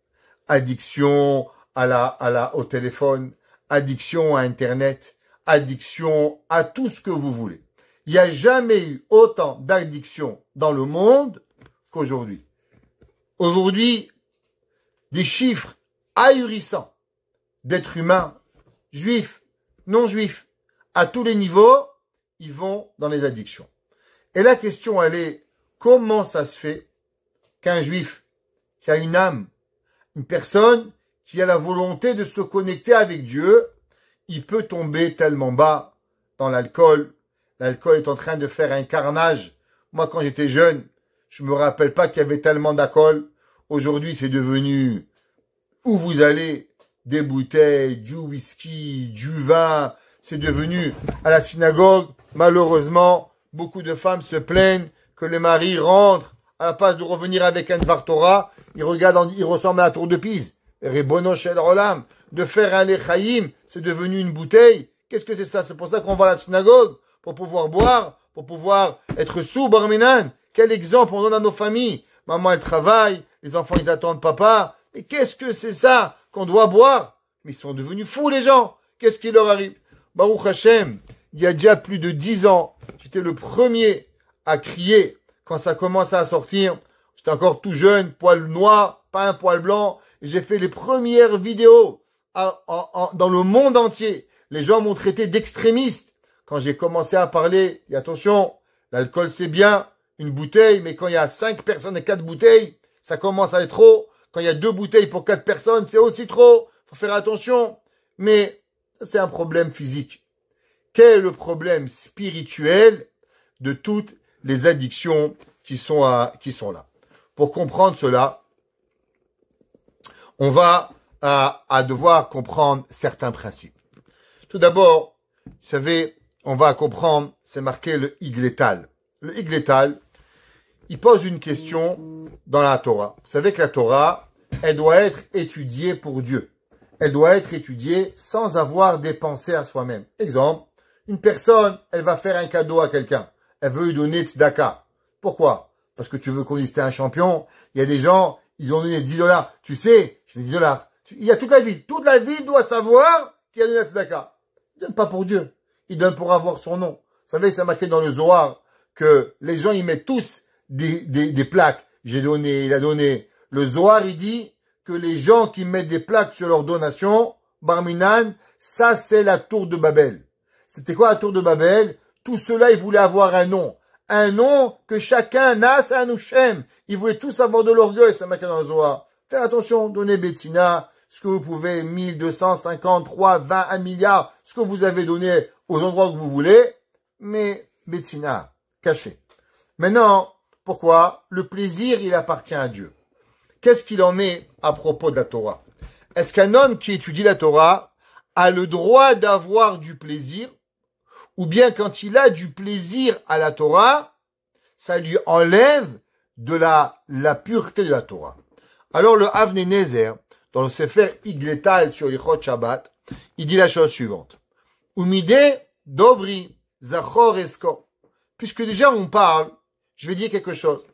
addiction au téléphone, addiction à Internet, addiction à tout ce que vous voulez. Il n'y a jamais eu autant d'addictions dans le monde qu'aujourd'hui. Aujourd'hui, des chiffres ahurissants d'êtres humains, juifs, non juifs, à tous les niveaux, ils vont dans les addictions. Et la question, elle est, comment ça se fait qu'un juif qui a une âme, une personne qui a la volonté de se connecter avec Dieu, il peut tomber tellement bas dans l'alcool. L'alcool est en train de faire un carnage. Moi, quand j'étais jeune, je me rappelle pas qu'il y avait tellement d'alcool. Aujourd'hui, c'est devenu où vous allez, des bouteilles, du whisky, du vin. C'est devenu à la synagogue. Malheureusement, beaucoup de femmes se plaignent que le mari rentre à la place de revenir avec un Dvar Torah. Il ressemble à la tour de Pise. Rebono shel olam. De faire un lechaïm, c'est devenu une bouteille. Qu'est-ce que c'est ça? C'est pour ça qu'on va à la synagogue. Pour pouvoir boire, pour pouvoir être sous barminan. Quel exemple on donne à nos familles. Maman, elle travaille, les enfants, ils attendent papa. Mais qu'est-ce que c'est ça qu'on doit boire? Mais ils sont devenus fous, les gens. Qu'est-ce qui leur arrive? Baruch Hashem, il y a déjà plus de 10 ans, j'étais le premier à crier quand ça commençait à sortir. J'étais encore tout jeune, poil noir, pas un poil blanc. Et j'ai fait les premières vidéos dans le monde entier. Les gens m'ont traité d'extrémiste. Quand j'ai commencé à parler, et attention, l'alcool c'est bien, une bouteille, mais quand il y a 5 personnes et 4 bouteilles, ça commence à être trop. Quand il y a 2 bouteilles pour 4 personnes, c'est aussi trop. Faut faire attention. Mais ça, c'est un problème physique. Quel est le problème spirituel de toutes les addictions qui sont là? Pour comprendre cela, on va à devoir comprendre certains principes. Tout d'abord, vous savez, on va comprendre, c'est marqué le Igletal. Le Igletal, il pose une question dans la Torah. Vous savez que la Torah, elle doit être étudiée pour Dieu. Elle doit être étudiée sans avoir des pensées à soi-même. Exemple, une personne, elle va faire un cadeau à quelqu'un. Elle veut lui donner tzedaka. Pourquoi? Parce que tu veux qu'on dise t'es un champion. Il y a des gens, ils ont donné 10 $. Tu sais, je dis 10 $. Il y a toute la ville. Toute la ville doit savoir qu'il a donné la tzedaka. Il donne pas pour Dieu. Il donne pour avoir son nom. Vous savez, c'est marqué dans le Zohar que les gens, ils mettent tous des plaques. J'ai donné, il a donné. Le Zohar, il dit que les gens qui mettent des plaques sur leur donation, Barminan, ça c'est la tour de Babel. C'était quoi la tour de Babel? Tout cela, ils voulaient avoir un nom. Un nom que chacun a, c'est un Ushem. Ils voulaient tous avoir de l'orgueil, ça marqué dans le Zohar. Faites attention, donnez Bettina, ce que vous pouvez, 1253, 20, 1 milliard, ce que vous avez donné aux endroits que vous voulez, mais Bettina, caché. Maintenant, pourquoi? Le plaisir, il appartient à Dieu. Qu'est-ce qu'il en est à propos de la Torah? Est-ce qu'un homme qui étudie la Torah a le droit d'avoir du plaisir? Ou bien quand il a du plaisir à la Torah, ça lui enlève de la pureté de la Torah? Alors le Avnei Nezer, dans le Sefer Igletal sur l'Ichot Shabbat, il dit la chose suivante. Umide Dovri Zachor Esko. Puisque déjà on parle, je vais dire quelque chose.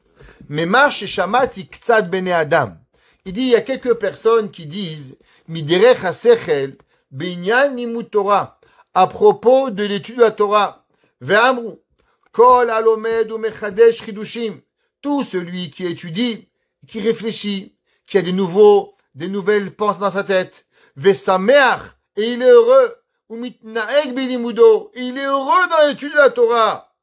Mais marche shamati ktsad bene adam. Il dit, il y a quelques personnes qui disent, miderech hasechel, binyan mimut Torah, à propos de l'étude de la Torah. Ve'amru, kol alomed ou mechadesh chidushim. Tout celui qui étudie, qui réfléchit, qui a des nouvelles pensées dans sa tête. Ve'sameach, et il est heureux. Ou mitnaeg bilimudo, et il est heureux dans l'étude de la Torah.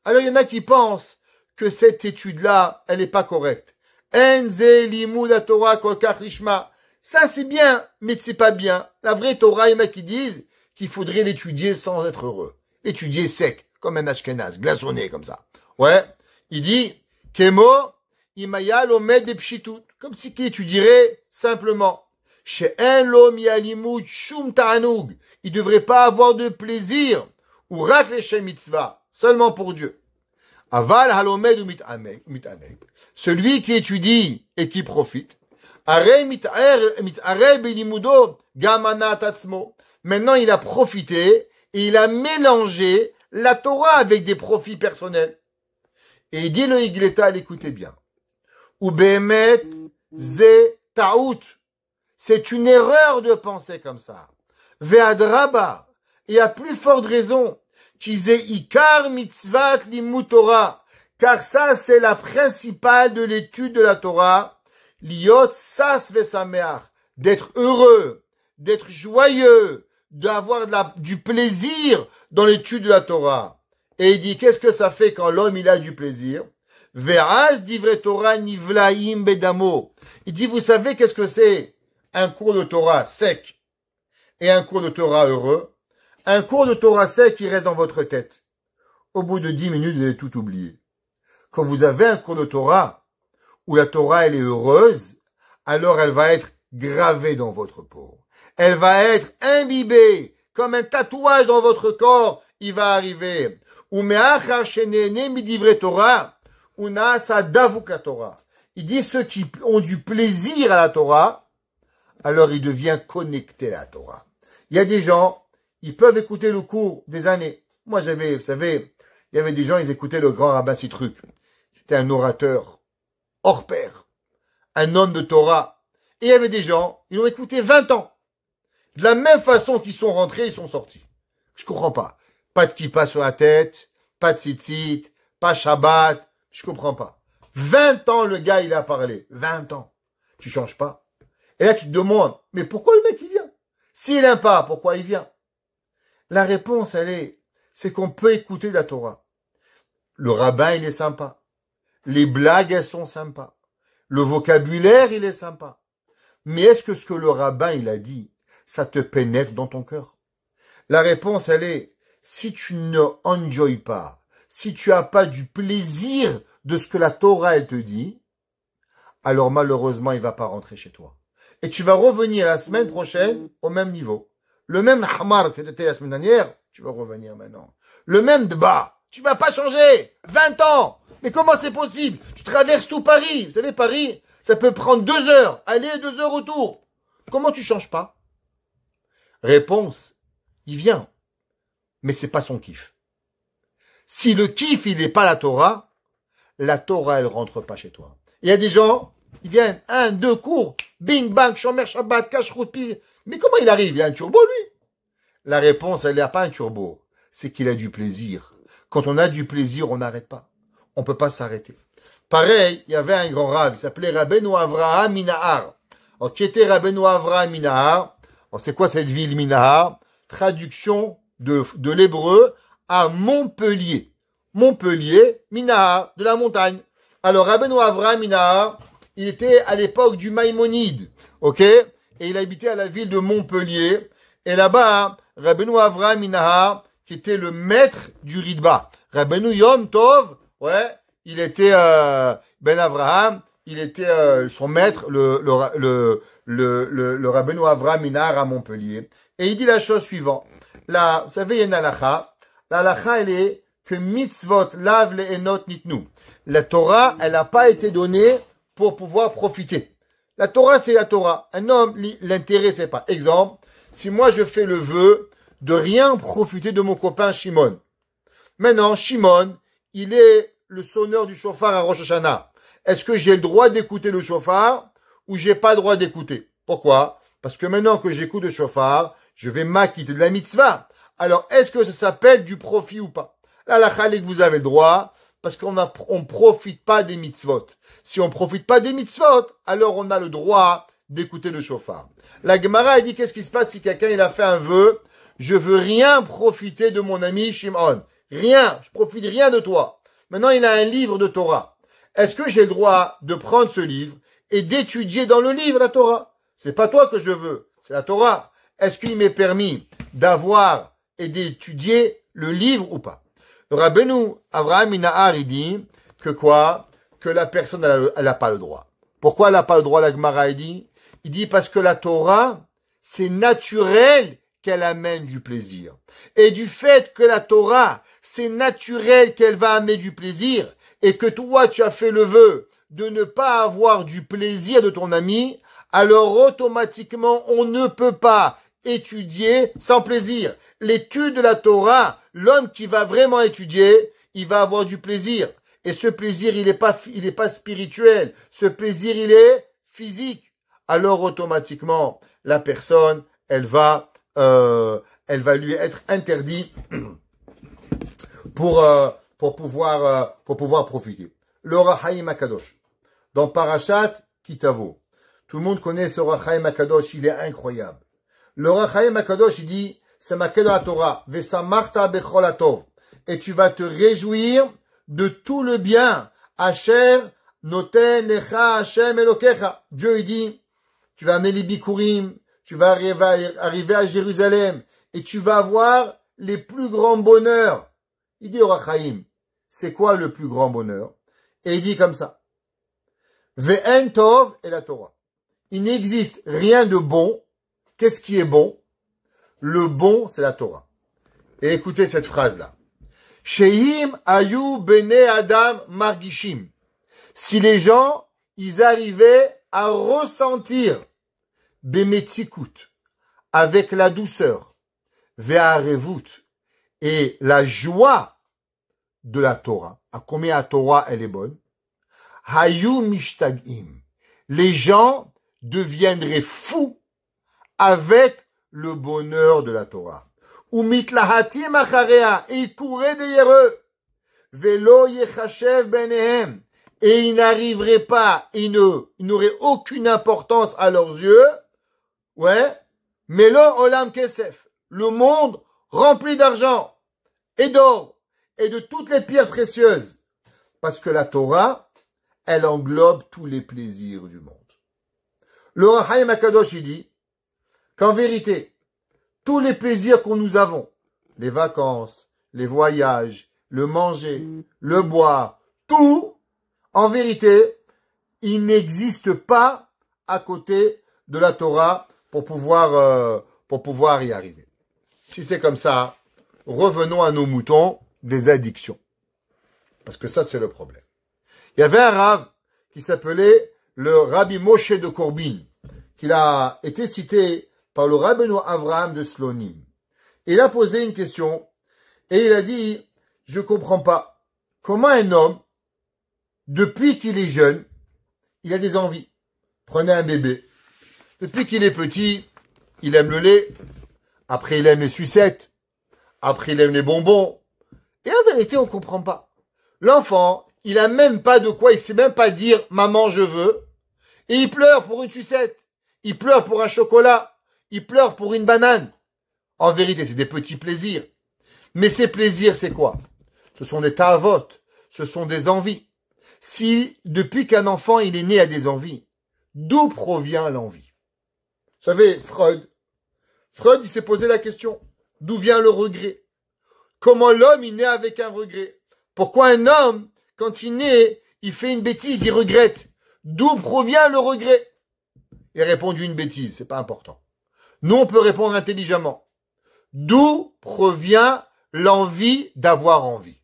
Alors il y en a qui pensent que cette étude-là, elle n'est pas correcte. Enze limud la Torah kolkach lishma. Ça, c'est bien, mais c'est pas bien. La vraie Torah, il y en a qui disent qu'il faudrait l'étudier sans être heureux. L'étudier sec, comme un ashkenaz, glaçonné, comme ça. Ouais. Il dit, kemo, imaya lomed bepshitut. Comme si qu'il étudierait simplement. She'en lo mialimud shum ta'anug. Il devrait pas avoir de plaisir. Ou rak leshem mitzvah. Seulement pour Dieu. Aval halomed ou mitanek. Celui qui étudie et qui profite. Are mitare belimudo gamana tatzmo. Maintenant, il a profité et il a mélangé la Torah avec des profits personnels. Et il dit le Igletal, écoutez bien. Ou behemet ze taout. C'est une erreur de penser comme ça. Ve'adraba. Et à plus forte raison. Ikar mitzvat limut Torah, car ça c'est la principale de l'étude de la Torah, liot sas vesameach, d'être heureux, d'être joyeux, d'avoir du plaisir dans l'étude de la Torah. Et il dit, qu'est-ce que ça fait quand l'homme il a du plaisir? Ve'az divrei Torah nivlaim bedamo. Il dit, vous savez qu'est-ce que c'est? Un cours de Torah sec et un cours de Torah heureux. Un cours de Torah sec qui reste dans votre tête. Au bout de 10 minutes, vous allez tout oublier. Quand vous avez un cours de Torah, où la Torah elle est heureuse, alors elle va être gravée dans votre peau. Elle va être imbibée comme un tatouage dans votre corps. Il va arriver. Il dit ceux qui ont du plaisir à la Torah, alors il devient connecté à la Torah. Il y a des gens, ils peuvent écouter le cours des années. Moi j'avais, vous savez, il y avait des gens, ils écoutaient le grand rabbin Citruc. C'était un orateur hors pair, un homme de Torah. Et il y avait des gens, ils l'ont écouté 20 ans. De la même façon qu'ils sont rentrés, ils sont sortis. Je comprends pas. Pas de kippa sur la tête, pas de tzitzit, pas Shabbat. Je comprends pas. 20 ans, le gars, il a parlé. 20 ans. Tu changes pas. Et là, tu te demandes, mais pourquoi le mec, il vient? S'il n'aime pas, pourquoi il vient? La réponse, c'est qu'on peut écouter la Torah. Le rabbin, il est sympa. Les blagues, elles sont sympas. Le vocabulaire, il est sympa. Mais est-ce que ce que le rabbin, il a dit, ça te pénètre dans ton cœur? La réponse, si tu ne enjoy pas, si tu as pas du plaisir de ce que la Torah, elle te dit, alors malheureusement, il va pas rentrer chez toi. Et tu vas revenir la semaine prochaine au même niveau. Le même hamar que tu étais la semaine dernière, tu vas revenir maintenant. Le même débat. Tu vas pas changer. 20 ans. Mais comment c'est possible? Tu traverses tout Paris. Vous savez, Paris, ça peut prendre 2 heures. Aller, 2 heures retour. Comment tu changes pas? Réponse. Il vient. Mais c'est pas son kiff. Si le kiff, il n'est pas la Torah, elle rentre pas chez toi. Il y a des gens, ils viennent, 1, 2 cours, bing, bang, shomer, shabbat, kashrut, mais comment il arrive? Il a un turbo, lui? La réponse, elle n'a pas un turbo. C'est qu'il a du plaisir. Quand on a du plaisir, on n'arrête pas. On peut pas s'arrêter. Pareil, il y avait un grand rave, il s'appelait Rabbeinu Avraham Minahar. Alors, qui était Rabbeinu Avraham Minahar? Alors, c'est quoi cette ville Minahar? Traduction de l'hébreu à Montpellier. Montpellier, Minahar, de la montagne. Alors, Rabbeinu Avraham Minahar, il était à l'époque du Maïmonide, ok? Et il habitait à la ville de Montpellier. Et là-bas, Rabbeinu Avraham Minahar, qui était le maître du Ritba. Rabbeinu Yom Tov, ouais, il était Ben Avraham, il était son maître, le Rabbeinu Avraham Minahar à Montpellier. Et il dit la chose suivante. Là, vous savez, il y a une halakha. La halakha, elle est que mitzvot lav le enot nitnu. La Torah, elle n'a pas été donnée pour pouvoir profiter. La Torah, c'est la Torah. Un homme, l'intérêt, c'est pas. Exemple, si moi je fais le vœu de rien profiter de mon copain Shimon. Maintenant, Shimon, il est le sonneur du chauffard à Rosh Hashanah. Est-ce que j'ai le droit d'écouter le chauffard ou j'ai pas le droit d'écouter? Pourquoi? Parce que maintenant que j'écoute le chauffard, je vais m'acquitter de la mitzvah. Alors, est-ce que ça s'appelle du profit ou pas? Là, la khalik, vous avez le droit, parce on profite pas des mitzvot. Si on profite pas des mitzvot, alors on a le droit d'écouter le chauffard. La Gemara, elle dit, qu'est-ce qui se passe si quelqu'un, il a fait un vœu? Je veux rien profiter de mon ami Shimon. Rien. Je profite rien de toi. Maintenant, il a un livre de Torah. Est-ce que j'ai le droit de prendre ce livre et d'étudier dans le livre la Torah? C'est pas toi que je veux. C'est la Torah. Est-ce qu'il m'est permis d'avoir et d'étudier le livre ou pas? Le Rabbeinu Avraham Minahar, il dit que quoi? Que la personne, elle n'a pas le droit. Pourquoi elle n'a pas le droit, la Gemara, il dit parce que la Torah, c'est naturel qu'elle amène du plaisir. Et du fait que la Torah, c'est naturel qu'elle va amener du plaisir, et que toi, tu as fait le vœu de ne pas avoir du plaisir de ton ami, alors automatiquement, on ne peut pas étudier sans plaisir. L'étude de la Torah, l'homme qui va vraiment étudier, il va avoir du plaisir. Et ce plaisir, il est pas spirituel. Ce plaisir, il est physique. Alors automatiquement, la personne, elle va lui être interdit pour pouvoir profiter. Le Rachaim Akadosh. Dans Parashat Kitavo. Tout le monde connaît ce Rachaim Akadosh, il est incroyable. Le Rachaim Akadosh, il dit, c'est marqué dans la Torah, Vesamarta bechol hatov. Et tu vas te réjouir de tout le bien. Asher noten lecha Hashem Elokecha. Dieu, il dit, tu vas amener les bikurim, tu vas arriver à Jérusalem, et tu vas avoir les plus grands bonheurs. Il dit au Rachaim, c'est quoi le plus grand bonheur? Et il dit comme ça, Ve'en tov et la Torah. Il n'existe rien de bon. Qu'est-ce qui est bon? Le bon, c'est la Torah. Et écoutez cette phrase-là. Sheim ayu bene adam margishim. Si les gens, ils arrivaient à ressentir bemetzikut, avec la douceur, ve'arevut, et la joie de la Torah, à combien la Torah elle est bonne, hayu mishtagim. Les gens deviendraient fous avec le bonheur de la Torah. Ou mitlahatim acharea, et ils couraient derrière eux. Velo yechashev benehem, et ils n'arriveraient pas, ils n'auraient aucune importance à leurs yeux. Ouais. Melo olam kesef, le monde rempli d'argent et d'or et de toutes les pierres précieuses. Parce que la Torah, elle englobe tous les plaisirs du monde. Le Rahaim Akadosh, il dit qu'en vérité, tous les plaisirs que nous avons, les vacances, les voyages, le manger, le boire, tout, en vérité, il n'existe pas à côté de la Torah pour pouvoir y arriver. Si c'est comme ça, revenons à nos moutons des addictions. Parce que ça, c'est le problème. Il y avait un rave qui s'appelait le Rabbi Moshe de Corbin, qui a été cité par le Rabbeinu Avraham de Slonim. Il a posé une question et il a dit, je comprends pas, comment un homme, depuis qu'il est jeune, il a des envies. Prenez un bébé. Depuis qu'il est petit, il aime le lait. Après, il aime les sucettes. Après, il aime les bonbons. Et en vérité, on comprend pas. L'enfant, il a même pas de quoi, il sait même pas dire « maman, je veux ». Et il pleure pour une sucette. Il pleure pour un chocolat. Il pleure pour une banane. En vérité, c'est des petits plaisirs. Mais ces plaisirs, c'est quoi? Ce sont des ta'avot. Ce sont des envies. Si, depuis qu'un enfant, il est né à des envies, d'où provient l'envie? Vous savez, Freud, il s'est posé la question. D'où vient le regret? Comment l'homme, il naît avec un regret? Pourquoi un homme, quand il naît, il fait une bêtise, il regrette? D'où provient le regret? Il a répondu une bêtise, c'est pas important. Nous, on peut répondre intelligemment. D'où provient l'envie d'avoir envie?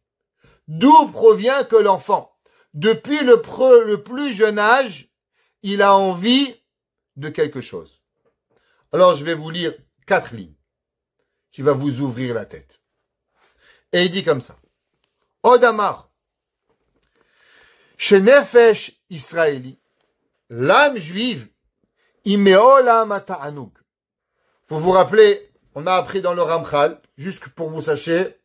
D'où provient que l'enfant, depuis le plus jeune âge, il a envie de quelque chose? Alors, je vais vous lire 4 lignes qui va vous ouvrir la tête. Et il dit comme ça. Odamar, chez Nefesh Israéli, l'âme juive, imeolam ta'anoug. Vous vous rappelez, on a appris dans le Ramchal, juste pour vous sachiez,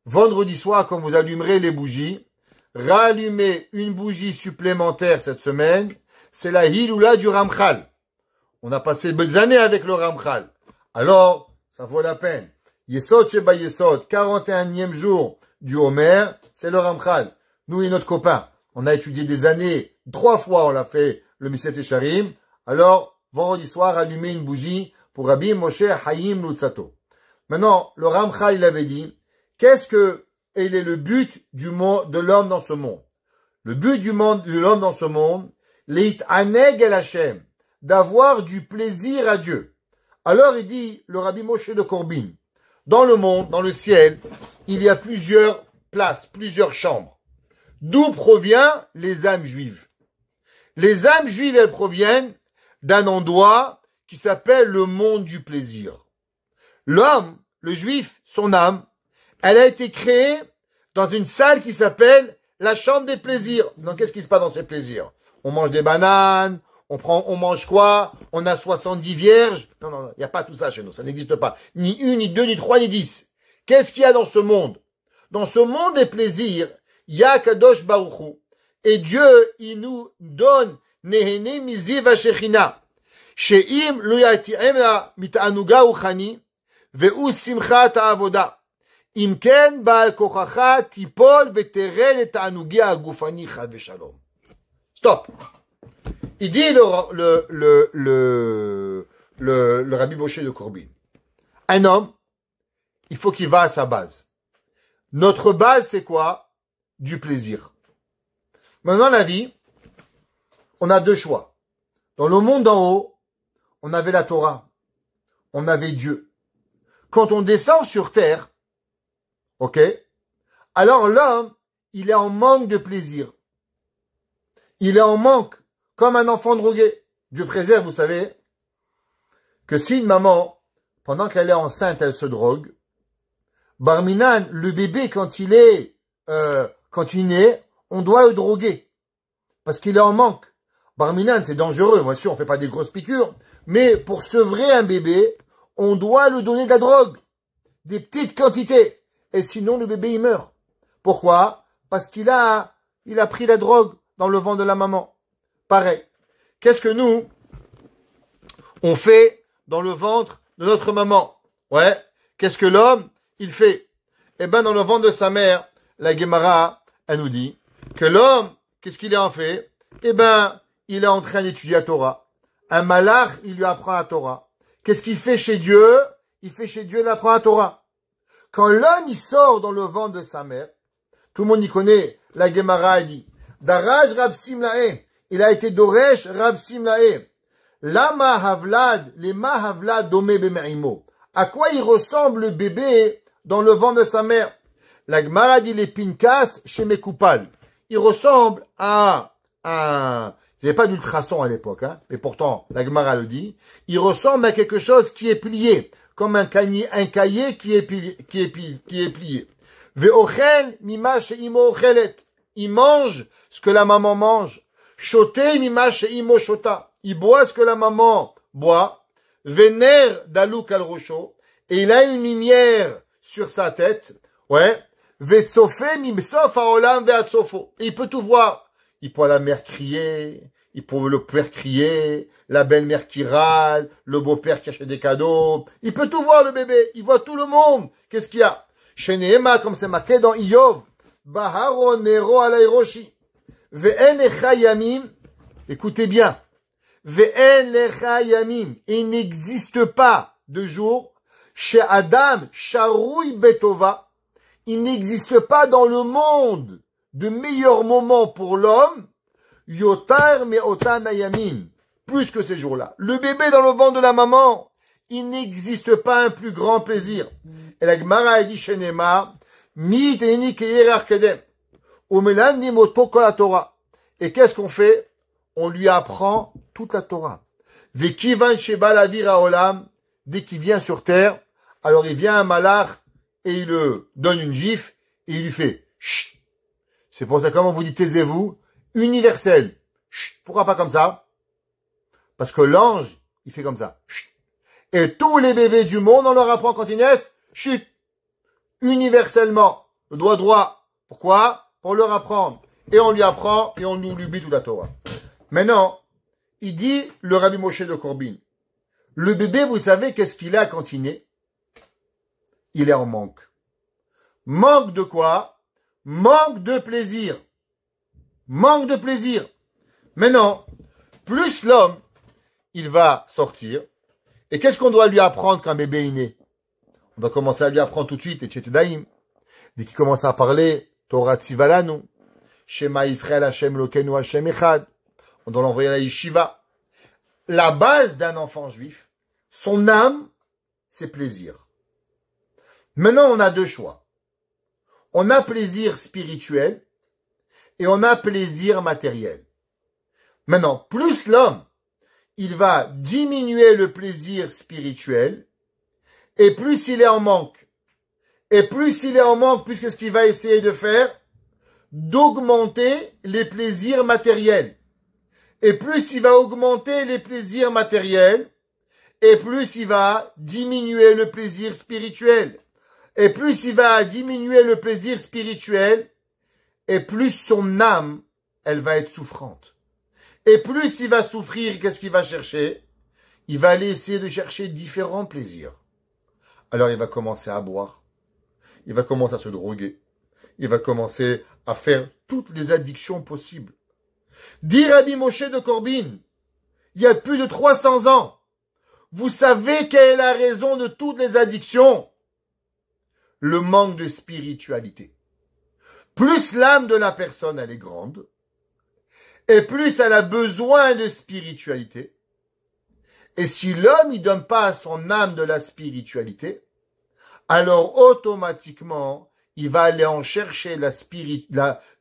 vendredi soir, quand vous allumerez les bougies, rallumer une bougie supplémentaire cette semaine, c'est la Hiloula du Ramchal. On a passé des années avec le Ramchal. Alors, ça vaut la peine. Yesod Sheba Yesod, 41e jour du Homer, c'est le Ramchal. Nous et notre copain, on a étudié des années, 3 fois on l'a fait, le Miset Esharim. Alors, vendredi soir, allumer une bougie pour Rabbi Moshe Chaim Lutzato. Maintenant, le Ramchal, il avait dit, quel est le but de l'homme dans ce monde? Le but de l'homme dans ce monde, leit aneg el Hashem, d'avoir du plaisir à Dieu. Alors il dit, le Rabbi Moshe de Corbin, dans le monde, dans le ciel, il y a plusieurs places, plusieurs chambres. D'où proviennent les âmes juives? Les âmes juives, elles proviennent d'un endroit qui s'appelle le monde du plaisir. L'homme, le juif, son âme, elle a été créée dans une salle qui s'appelle la chambre des plaisirs. Donc, qu'est-ce qui se passe dans ces plaisirs? On mange des bananes, on mange quoi? On a 70 vierges. Non, il n'y a pas tout ça chez nous, ça n'existe pas. Ni une, ni deux, ni trois, ni 10. Qu'est-ce qu'il y a dans ce monde? Dans ce monde des plaisirs, il y a Kadosh Baruch Hu. Et Dieu, il nous donne Nehene Miziv Shechina. Sheim lo yati'em mit'anuga uchani ve'u simchat ha'avoda. Im ken ba'al kochacha tipol ve'tere let'anugi ha'gufani chad ve'shalom. Stop. Il dit le Rabbi Moshe de Corbin. Un homme, il faut qu'il va à sa base. Notre base, c'est quoi? Du plaisir. Maintenant, la vie, on a deux choix. Dans le monde d'en haut, on avait la Torah, on avait Dieu. Quand on descend sur terre, ok, alors l'homme, il est en manque de plaisir. Il est en manque, comme un enfant drogué. Dieu préserve, vous savez, que si une maman, pendant qu'elle est enceinte, elle se drogue, Barminan, le bébé, quand il naît, on doit le droguer. Parce qu'il est en manque. Barminan, c'est dangereux. Bien sûr, on fait pas des grosses piqûres. Mais pour sevrer un bébé, on doit lui donner de la drogue. Des petites quantités. Et sinon, le bébé, il meurt. Pourquoi? Parce qu'il a pris la drogue dans le ventre de la maman. Pareil. Qu'est-ce que nous, on fait dans le ventre de notre maman? Ouais. Qu'est-ce que l'homme, il fait? Eh ben, dans le ventre de sa mère, la Gemara, elle nous dit que l'homme, qu'est-ce qu'il est en fait? Eh ben, il est en train d'étudier la Torah. Un malach, il lui apprend la Torah. Qu'est-ce qu'il fait chez Dieu? Il fait chez Dieu, il apprend la Torah. Quand l'homme, il sort dans le ventre de sa mère, tout le monde y connaît, la Gemara, elle dit, Daraj Rab Simlae, il a été Doresh Rab Simlae. Lama Havlad, les Mahavlad Dome Bemeimo. À quoi il ressemble le bébé dans le ventre de sa mère? La Gemara dit les Pinkas chez Mekoupal. Il ressemble à il n'y avait pas d'ultrason à l'époque, hein, mais pourtant, la Gemara le dit. Il ressemble à quelque chose qui est plié, comme un cahier qui est plié. Ve'ochen mima she'imo ochelet. Il mange ce que la maman mange. Shote mima she'imo shota. Il boit ce que la maman boit. Vener daluk al rosho. Et il a une lumière sur sa tête. Ouais. Ve'tsofe mimsof haolam ve'atsofo. Et il peut tout voir. Il peut la mère crier, il peut le père crier, la belle-mère qui râle, le beau-père qui achète des cadeaux. Il peut tout voir, le bébé. Il voit tout le monde. Qu'est-ce qu'il y a? Chez Nehema, comme c'est marqué dans Iyov, Baharo Nero Alairoshi. Ve'en lecha yamim. Écoutez bien. Ve'en lecha yamim. Il n'existe pas de jour chez Adam, Sharoui Betova. Il n'existe pas dans le monde de meilleurs moments pour l'homme, yotar me otan ayamim, plus que ces jours-là. Le bébé dans le ventre de la maman, il n'existe pas un plus grand plaisir. Et la Gemara a dit chez Nema, mi teni keyer kedem, umelan ni moto kol la Torah. Et qu'est-ce qu'on fait? On lui apprend toute la Torah. Vekivan sheba la vira olam, dès qu'il vient sur terre, alors il vient un malach et il le donne une gifle et il lui fait chut. C'est pour ça, comment vous dites, taisez-vous, universel. Chut. Pourquoi pas comme ça? Parce que l'ange, il fait comme ça. Chut. Et tous les bébés du monde, on leur apprend quand ils naissent, chut. Universellement. Le doigt droit. Pourquoi? Pour leur apprendre. Et on lui apprend, et on nous oublie toute la Torah. Maintenant, il dit, le Rabbi Moshe de Corbin, le bébé, vous savez, qu'est-ce qu'il a quand il naît? Il est en manque. Manque de quoi? Manque de plaisir. Manque de plaisir. Maintenant, plus l'homme, il va sortir. Et qu'est-ce qu'on doit lui apprendre quand un bébé est né? On doit commencer à lui apprendre tout de suite, et Tchetdaïm. Dès qu'il commence à parler, Torah Tzivalanu, Shema Israël Hashem Lokenu Hashem Echad. On doit l'envoyer à la yeshiva. La base d'un enfant juif, son âme, c'est plaisir. Maintenant, on a deux choix. On a plaisir spirituel et on a plaisir matériel. Maintenant, plus l'homme, il va diminuer le plaisir spirituel et plus il est en manque. Et plus il est en manque, plus qu'est-ce qu'il va essayer de faire? D'augmenter les plaisirs matériels. Et plus il va augmenter les plaisirs matériels, et plus il va diminuer le plaisir spirituel. Et plus il va diminuer le plaisir spirituel, et plus son âme, elle va être souffrante. Et plus il va souffrir, qu'est-ce qu'il va chercher? Il va aller essayer de chercher différents plaisirs. Alors il va commencer à boire. Il va commencer à se droguer. Il va commencer à faire toutes les addictions possibles. Dit Rabbi Moshe de Corbin, il y a plus de 300 ans, vous savez quelle est la raison de toutes les addictions? Le manque de spiritualité. Plus l'âme de la personne, elle est grande, et plus elle a besoin de spiritualité. Et si l'homme ne donne pas à son âme de la spiritualité, alors automatiquement, il va aller en chercher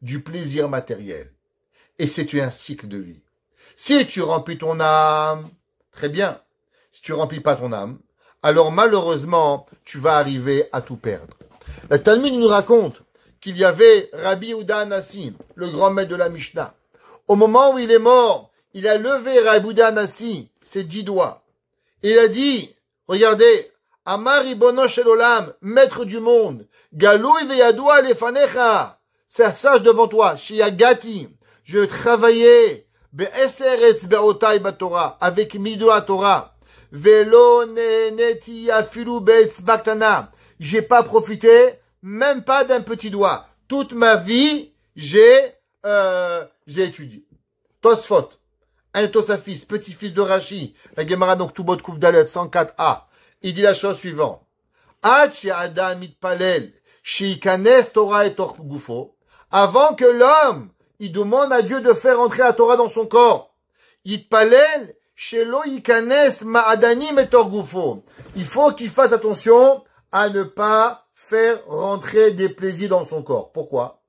du plaisir matériel. Et c'est un cycle de vie. Si tu remplis ton âme, très bien. Si tu remplis pas ton âme, alors malheureusement, tu vas arriver à tout perdre. La Talmud nous raconte qu'il y avait Rabbi Yehuda Hanassi, le grand maître de la Mishnah. Au moment où il est mort, il a levé Rabbi Yehuda Hanassi, ses 10 doigts. Et il a dit, regardez, Amar Ribono Shel Olam, maître du monde, Galoui veyadoua lefanecha, sage devant toi, Shiagati, je travaillais, be'eseretz be'otai batorah, avec mido la Torah, velo neneti afilu be'etzba ktana, j'ai pas profité, même pas d'un petit doigt. Toute ma vie, j'ai étudié. Tosfot, un Tosafis, petit-fils de Rashi, la Gemara donc Tubot Kuf Dalet 104a, il dit la chose suivante. Ad she'adam mitpalel, she'ikanes Torah et Tor Gufo, avant que l'homme, il demande à Dieu de faire entrer la Torah dans son corps. Yitpalel, shelo yikanes ma'adanim et Tor Gufo. Il faut qu'il fasse attention à ne pas faire rentrer des plaisirs dans son corps. Pourquoi?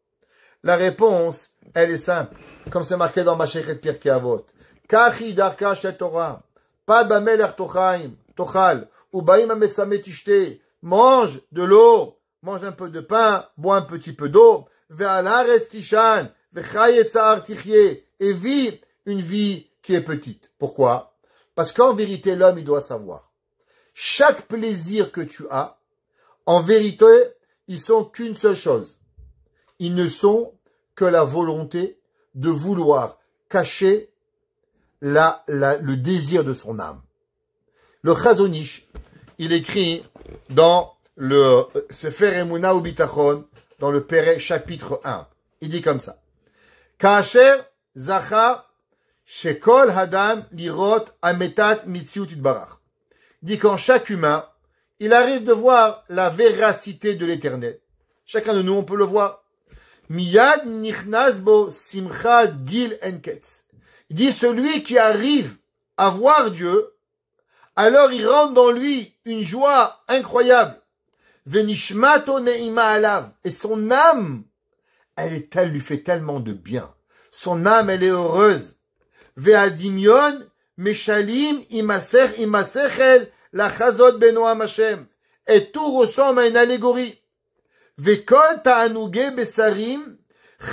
La réponse, elle est simple. Comme c'est marqué dans Masechet Pirkei Avot. Kachi darka shel Torah. Pad bamelech tochal. Ubaim ametzamet tishte. Mange de l'eau. Mange un peu de pain. Bois un petit peu d'eau. Ve'al haaretz tishan. Ve'chai et sa'ar tichye. Et vis une vie qui est petite. Pourquoi? Parce qu'en vérité, l'homme, il doit savoir. Chaque plaisir que tu as, en vérité, ils sont qu'une seule chose. Ils ne sont que la volonté de vouloir cacher le désir de son âme. Le Chazon Ish, il écrit dans le Sefer Emunah Ubitachon, dans le Péré chapitre 1. Il dit comme ça. Kaasher zacha shekol hadam lirot ametat mitziut itbarach. Il dit qu'en chaque humain, il arrive de voir la véracité de l'éternel. Chacun de nous, on peut le voir. Miyad nichnas bo simchad gil enketz. Il dit celui qui arrive à voir Dieu, alors il rentre dans lui une joie incroyable. Venishmato ne'ima alav. Et son âme, elle lui fait tellement de bien. Son âme, elle est heureuse. Ve'adimion meshalim imasechel la chazot benoam Hashem. Et tout ressemble à une allégorie. Vekol ta'anuge besarim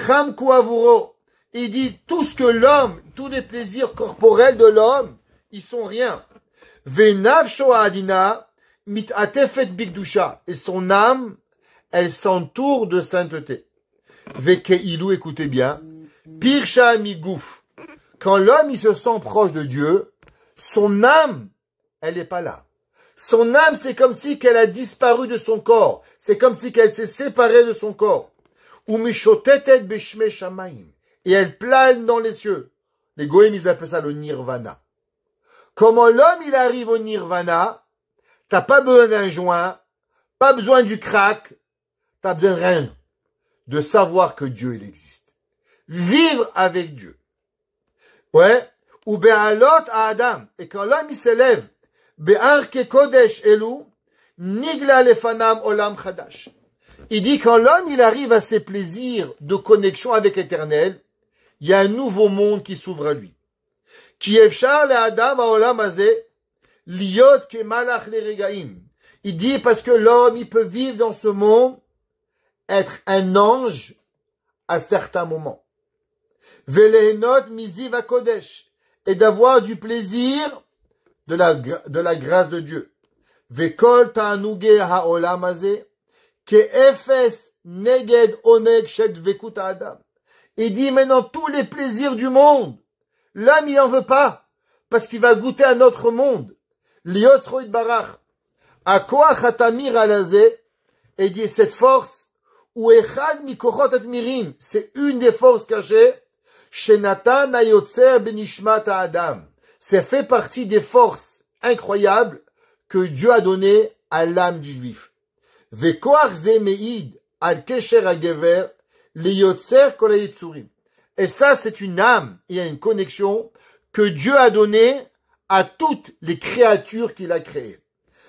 chamku avuro. Il dit tout ce que l'homme, tous les plaisirs corporels de l'homme, ils sont rien. Venavsho adina mitatefet bigdusha. Et son âme, elle s'entoure de sainteté. Vekeilu, écoutez bien. Pirsha migouf. Quand l'homme, il se sent proche de Dieu, son âme, elle n'est pas là. Son âme, c'est comme si qu'elle a disparu de son corps. C'est comme si qu'elle s'est séparée de son corps. Umishotetet beshme shamayim. Et elle plane dans les cieux. Les goïms, ils appellent ça le nirvana. Comment l'homme, il arrive au nirvana, t'as pas besoin d'un joint, pas besoin du crack, t'as besoin de rien. De savoir que Dieu, il existe. Vivre avec Dieu. Ouais. Ou be'alot à Adam. Et quand l'homme, il s'élève, be'arke kodesh elu, nigla lefanam olam chadash. Il dit quand l'homme, il arrive à ses plaisirs de connexion avec l'Éternel, il y a un nouveau monde qui s'ouvre à lui. Ki efshar le Adam haolam hazeh, liot ke malach le regaim. Il dit parce que l'homme, il peut vivre dans ce monde, être un ange à certains moments. Velehenot miziv hakodesh. Et d'avoir du plaisir de la grâce de Dieu. Vekol ta'anuge haolam hazeh, ke efes neged oneg shet vekut adam. Il dit maintenant tous les plaisirs du monde, l'homme il en veut pas, parce qu'il va goûter à notre monde. Liot barach. A koach hatamir alazeh, et dit cette force, ou echad mikochot atmirim, c'est une des forces cachées, shenatan ayotzer benishmat adam. C'est fait partie des forces incroyables que Dieu a données à l'âme du juif. Vekoach ze meid al kesher hagever liyotzer kol hayitzurim. Et ça, c'est une âme, il y a une connexion que Dieu a donnée à toutes les créatures qu'il a créées.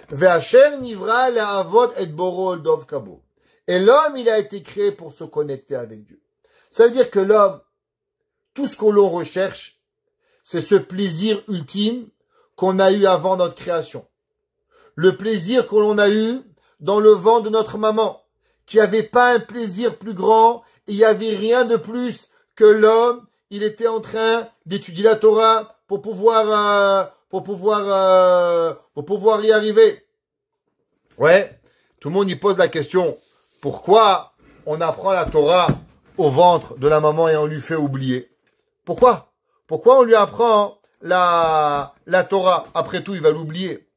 Ve'asher nivra le'avot et boro dov kabo. Et l'homme, il a été créé pour se connecter avec Dieu. Ça veut dire que l'homme, tout ce que l'on recherche, c'est ce plaisir ultime qu'on a eu avant notre création. Le plaisir que l'on a eu dans le ventre de notre maman, qui n'avait pas un plaisir plus grand, il n'y avait rien de plus que l'homme, il était en train d'étudier la Torah pour pouvoir y arriver. Ouais, tout le monde y pose la question, pourquoi on apprend la Torah au ventre de la maman et on lui fait oublier? Pourquoi? Pourquoi on lui apprend la Torah? Après tout, il va l'oublier.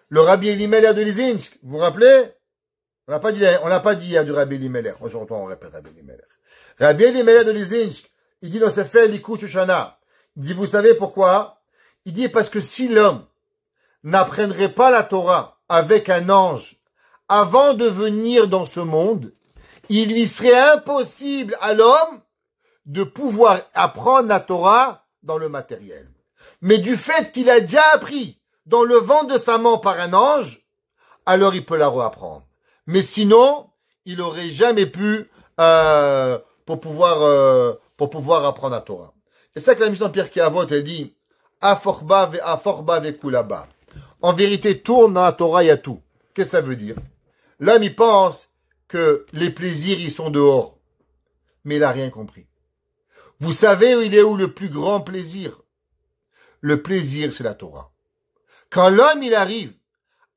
Le Rabbi Elimelech de Lizinsk, vous vous rappelez? On n'a pas dit il y a du Rabbi Elimelech. Aujourd'hui, on répète Rabbi Elimelech. Rabbi Elimelech de Lizinsk, il dit dans ses faits Likut Shoshana, il dit, vous savez pourquoi? Il dit parce que si l'homme n'apprendrait pas la Torah avec un ange avant de venir dans ce monde, il lui serait impossible à l'homme de pouvoir apprendre la Torah dans le matériel. Mais du fait qu'il a déjà appris dans le ventre de sa maman par un ange, alors il peut la réapprendre. Mais sinon, il n'aurait jamais pu pour pouvoir apprendre la Torah. C'est ça que la mission Pierre Kiavot, elle dit Aforba ve kulaba. En vérité, tourne dans la Torah, il y a tout. Qu'est-ce que ça veut dire? L'homme, il pense que les plaisirs, ils sont dehors. Mais il n'a rien compris. Vous savez où il est où le plus grand plaisir? Le plaisir, c'est la Torah. Quand l'homme, il arrive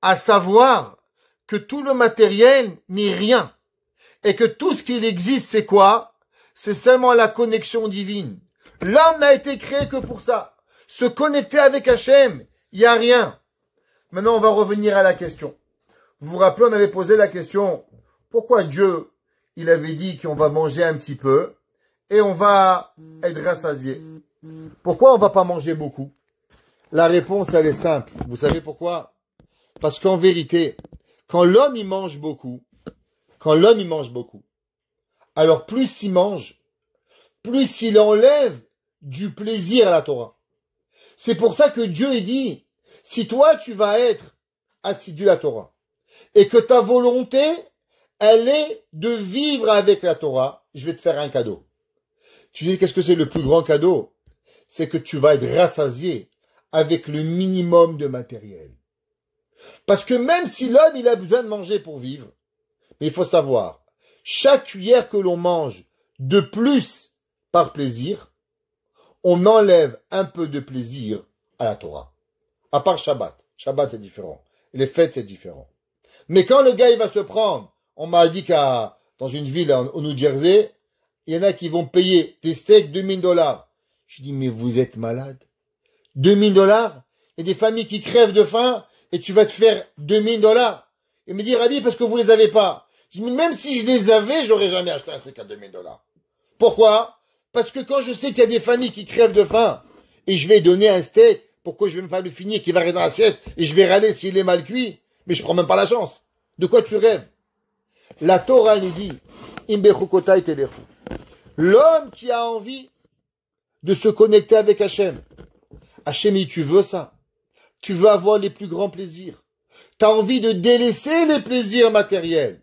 à savoir que tout le matériel n'est rien et que tout ce qu'il existe, c'est quoi? C'est seulement la connexion divine. L'homme n'a été créé que pour ça. Se connecter avec Hachem, il n'y a rien. Maintenant, on va revenir à la question. Vous vous rappelez, on avait posé la question, pourquoi Dieu, il avait dit qu'on va manger un petit peu et on va être rassasié? Pourquoi on va pas manger beaucoup? La réponse, elle est simple. Vous savez pourquoi? Parce qu'en vérité, quand l'homme, il mange beaucoup, alors plus il mange, plus il enlève du plaisir à la Torah. C'est pour ça que Dieu, il dit, si toi, tu vas être assidu à la Torah, et que ta volonté, elle est de vivre avec la Torah, je vais te faire un cadeau. Tu dis, qu'est-ce que c'est le plus grand cadeau? C'est que tu vas être rassasié avec le minimum de matériel. Parce que même si l'homme, il a besoin de manger pour vivre, mais il faut savoir, chaque cuillère que l'on mange de plus par plaisir, on enlève un peu de plaisir à la Torah. À part Shabbat. Shabbat, c'est différent. Les fêtes, c'est différent. Mais quand le gars, il va se prendre, on m'a dit dans une ville au New Jersey, il y en a qui vont payer des steaks $2000. Je dis, mais vous êtes malade. $2000? Il y a des familles qui crèvent de faim et tu vas te faire $2000. Il me dit, Rabbi, parce que vous les avez pas. Je dis, mais même si je les avais, j'aurais jamais acheté un steak à $2000. Pourquoi? Parce que quand je sais qu'il y a des familles qui crèvent de faim et je vais donner un steak, pourquoi je vais même pas le finir, qui va rester dans l'assiette et je vais râler s'il est mal cuit? Mais je prends même pas la chance. De quoi tu rêves? La Torah nous dit, l'homme qui a envie de se connecter avec Hachem. Hachem, tu veux ça. Tu veux avoir les plus grands plaisirs. Tu as envie de délaisser les plaisirs matériels.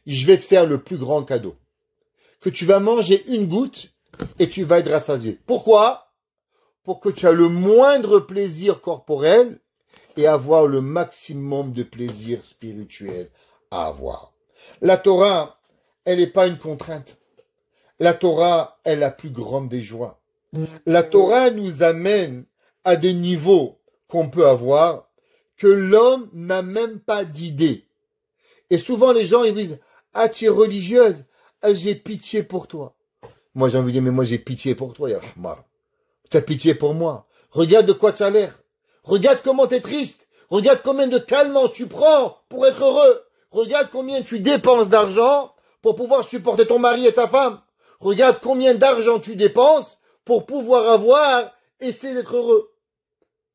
Je vais te faire le plus grand cadeau. Que tu vas manger une goutte et tu vas être rassasié. Pourquoi? Pour que tu aies le moindre plaisir corporel et avoir le maximum de plaisir spirituel à avoir. La Torah, elle n'est pas une contrainte. La Torah est la plus grande des joies. La Torah nous amène à des niveaux qu'on peut avoir que l'homme n'a même pas d'idée. Et souvent les gens ils disent « Ah, tu es religieuse, ah, j'ai pitié pour toi. » Moi j'ai envie de dire « Mais moi j'ai pitié pour toi, ya Rahman. Tu as pitié pour moi. Regarde de quoi tu as l'air. Regarde comment tu es triste. Regarde combien de calmants tu prends pour être heureux. Regarde combien tu dépenses d'argent pour pouvoir supporter ton mari et ta femme. Regarde combien d'argent tu dépenses pour pouvoir essayer d'être heureux. »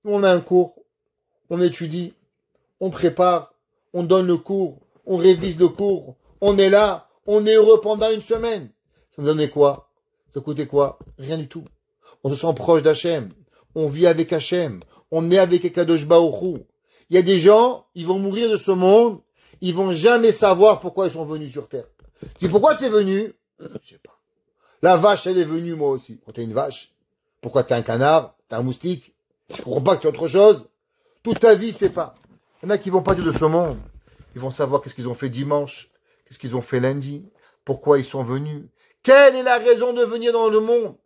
On a un cours, on étudie, on prépare, on donne le cours, on révise le cours, on est là, on est heureux pendant une semaine. Ça nous donne quoi? Ça coûtait quoi? Rien du tout. On se sent proche d'Hachem. On vit avec Hachem. On est avec Akadosh Baruch Hu. Il y a des gens, ils vont mourir de ce monde, ils vont jamais savoir pourquoi ils sont venus sur Terre. Tu dis, pourquoi tu es venu? Je sais pas. La vache, elle est venue, moi aussi. Pourquoi t'es une vache? Pourquoi t'es un canard? T'es un moustique? Je comprends pas que tu es autre chose. Toute ta vie, c'est pas. Il y en a qui vont pas dire de ce monde. Ils vont savoir qu'est-ce qu'ils ont fait dimanche, qu'est-ce qu'ils ont fait lundi, pourquoi ils sont venus. Quelle est la raison de venir dans le monde?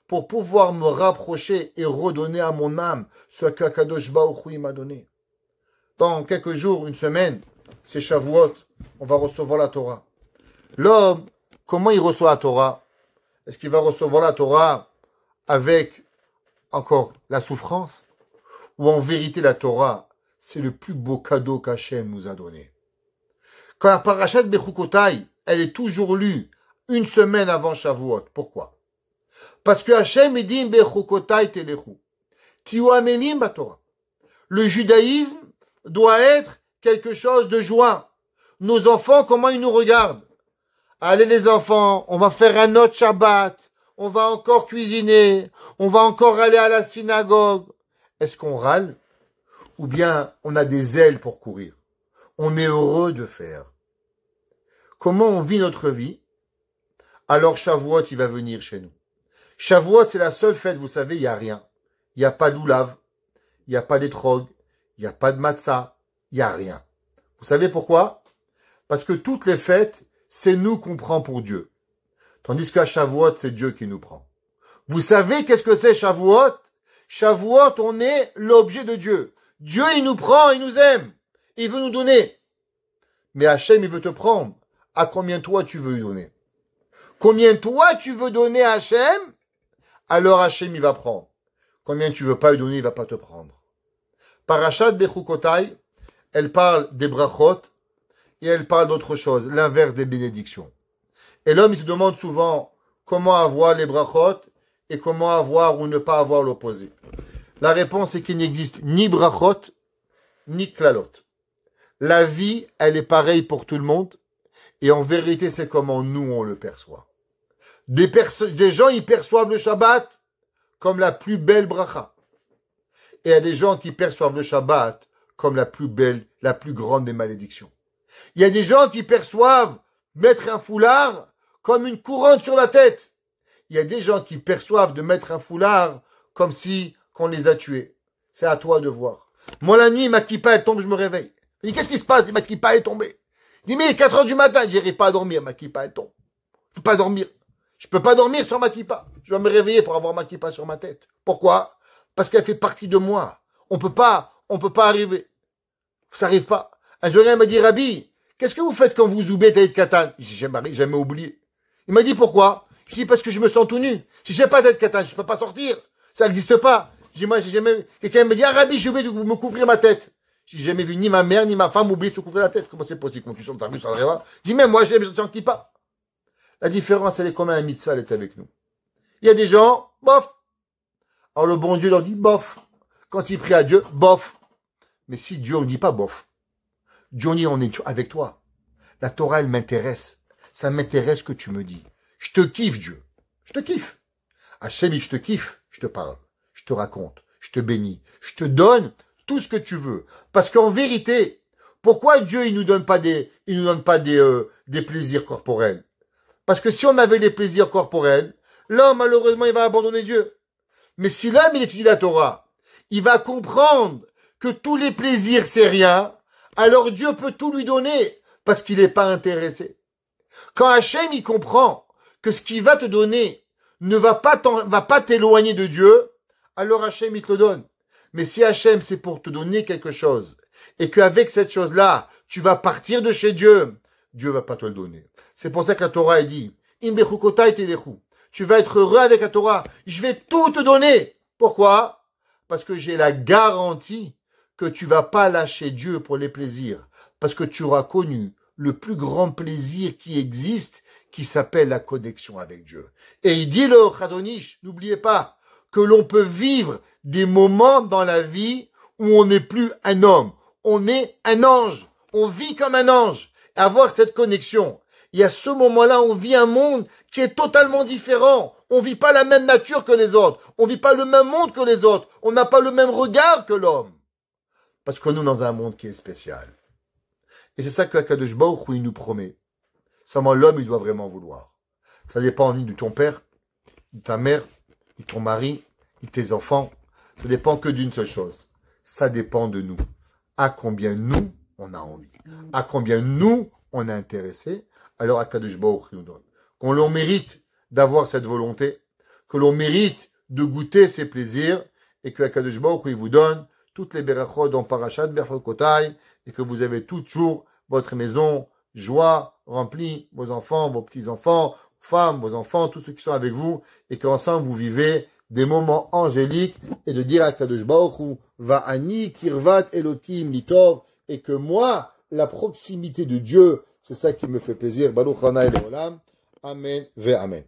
Pour pouvoir me rapprocher et redonner à mon âme ce que Kadosh Baruch Hu m'a donné. Dans quelques jours, une semaine, c'est Shavuot, on va recevoir la Torah. L'homme, comment il reçoit la Torah? Est-ce qu'il va recevoir la Torah avec encore la souffrance? Ou en vérité la Torah, c'est le plus beau cadeau qu'Hachem nous a donné? Quand la parashat Bechukotai, elle est toujours lue une semaine avant Shavuot. Pourquoi? Parce que Hachem dit Bechukotai telechu. Tihu amenim baTorah. Le judaïsme doit être quelque chose de joie. Nos enfants, comment ils nous regardent? Allez les enfants, on va faire un autre Shabbat, on va encore cuisiner, on va encore aller à la synagogue. Est-ce qu'on râle? Ou bien on a des ailes pour courir? On est heureux de faire. Comment on vit notre vie? Alors Shavuot, il va venir chez nous. Shavuot, c'est la seule fête, vous savez, il n'y a rien. Il n'y a pas d'oulav, il n'y a pas d'étrog, il n'y a pas de matzah, il n'y a rien. Vous savez pourquoi? Parce que toutes les fêtes, c'est nous qu'on prend pour Dieu. Tandis qu'à Shavuot, c'est Dieu qui nous prend. Vous savez qu'est-ce que c'est Shavuot? Shavuot, on est l'objet de Dieu. Dieu, il nous prend, il nous aime. Il veut nous donner. Mais Hachem, il veut te prendre. À combien toi tu veux lui donner? Combien toi tu veux donner à Hachem? Alors Hachem, il va prendre. Combien tu veux pas lui donner, il va pas te prendre. Parashat Bechukotai, elle parle des brachot et elle parle d'autre chose, l'inverse des bénédictions. Et l'homme, il se demande souvent comment avoir les brachot et comment avoir ou ne pas avoir l'opposé. La réponse est qu'il n'existe ni brachot, ni klalot. La vie, elle est pareille pour tout le monde. Et en vérité, c'est comment nous, on le perçoit. Des gens, ils perçoivent le Shabbat comme la plus belle bracha. Et il y a des gens qui perçoivent le Shabbat comme la plus belle, la plus grande des malédictions. Il y a des gens qui perçoivent mettre un foulard comme une couronne sur la tête. Il y a des gens qui perçoivent de mettre un foulard comme si qu'on les a tués. C'est à toi de voir. Moi, la nuit, ma kippa, elle tombe, je me réveille. Je dis, qu'est-ce qui se passe? Ma kippa, elle est tombée. Je dis, mais il est 4 heures du matin, j'arrive pas à dormir, ma kippa, elle tombe. Je peux pas dormir. Je peux pas dormir sur ma kippa. Je dois me réveiller pour avoir ma kippa sur ma tête. Pourquoi? Parce qu'elle fait partie de moi. On peut pas arriver. Ça arrive pas. Un jour, il m'a dit, Rabbi, qu'est-ce que vous faites quand vous oubliez Taït Katan? J'ai jamais oublié. Il m'a dit, pourquoi? Je dis, parce que je me sens tout nu. Si j'ai pas Taït Katan, je peux pas sortir. Ça n'existe pas. Je dis, moi, j'ai jamais, quelqu'un me dit, ah, Rabbi, j'ai oublié de me couvrir ma tête. J'ai jamais vu ni ma mère, ni ma femme oublier de se couvrir la tête. Comment c'est possible? Quand tu sors de ta rue, ça arrivera. Je dis, même moi, j'ai besoin de kippa. La différence, elle est comme la mitzvah, elle est avec nous. Il y a des gens, bof. Alors le bon Dieu leur dit, bof. Quand il prie à Dieu, bof. Mais si Dieu ne dit pas bof, Dieu dit, on est avec toi. La Torah, elle m'intéresse. Ça m'intéresse ce que tu me dis. Je te kiffe, Dieu. Je te kiffe. Hachem, je te kiffe. Je te parle. Je te raconte. Je te bénis. Je te donne tout ce que tu veux. Parce qu'en vérité, pourquoi Dieu, il nous donne pas des plaisirs corporels? Parce que si on avait les plaisirs corporels, l'homme, malheureusement, il va abandonner Dieu. Mais si l'homme, il étudie la Torah, il va comprendre que tous les plaisirs, c'est rien, alors Dieu peut tout lui donner, parce qu'il n'est pas intéressé. Quand Hachem, il comprend que ce qu'il va te donner ne va pas t'éloigner de Dieu, alors Hachem, il te le donne. Mais si Hachem, c'est pour te donner quelque chose, et qu'avec cette chose-là, tu vas partir de chez Dieu, Dieu va pas te le donner. C'est pour ça que la Torah, elle dit, tu vas être heureux avec la Torah. Je vais tout te donner. Pourquoi? Parce que j'ai la garantie que tu vas pas lâcher Dieu pour les plaisirs. Parce que tu auras connu le plus grand plaisir qui existe, qui s'appelle la connexion avec Dieu. Et il dit le Chazon Ish, n'oubliez pas que l'on peut vivre des moments dans la vie où on n'est plus un homme. On est un ange. On vit comme un ange. Avoir cette connexion. il y a ce moment-là, on vit un monde qui est totalement différent. On vit pas la même nature que les autres. On vit pas le même monde que les autres. On n'a pas le même regard que l'homme. Parce que nous, dans un monde qui est spécial. Et c'est ça que Akadosh Baruch Hu, il nous promet. Seulement l'homme, il doit vraiment vouloir. Ça dépend ni de ton père, de ta mère, de ton mari, de tes enfants. Ça dépend que d'une seule chose. Ça dépend de nous. À combien nous, on a envie. À combien nous, on est intéressé. Alors Akadosh Baruch Hu nous donne. Qu'on l'on mérite d'avoir cette volonté. Que l'on mérite de goûter ces plaisirs. Et que Akadosh Baruch Hu, il vous donne toutes les berachot dans Parashat Bechokotai. Et que vous avez toujours votre maison, joie, remplie, vos enfants, vos petits-enfants, femmes, vos enfants, tous ceux qui sont avec vous, et qu'ensemble vous vivez des moments angéliques, et de dire à Kadosh Baruch Hu, Va'ani kirvat Elokim litov, et que moi, la proximité de Dieu, c'est ça qui me fait plaisir. Baruch Hana el Olam. Amen ve Amen.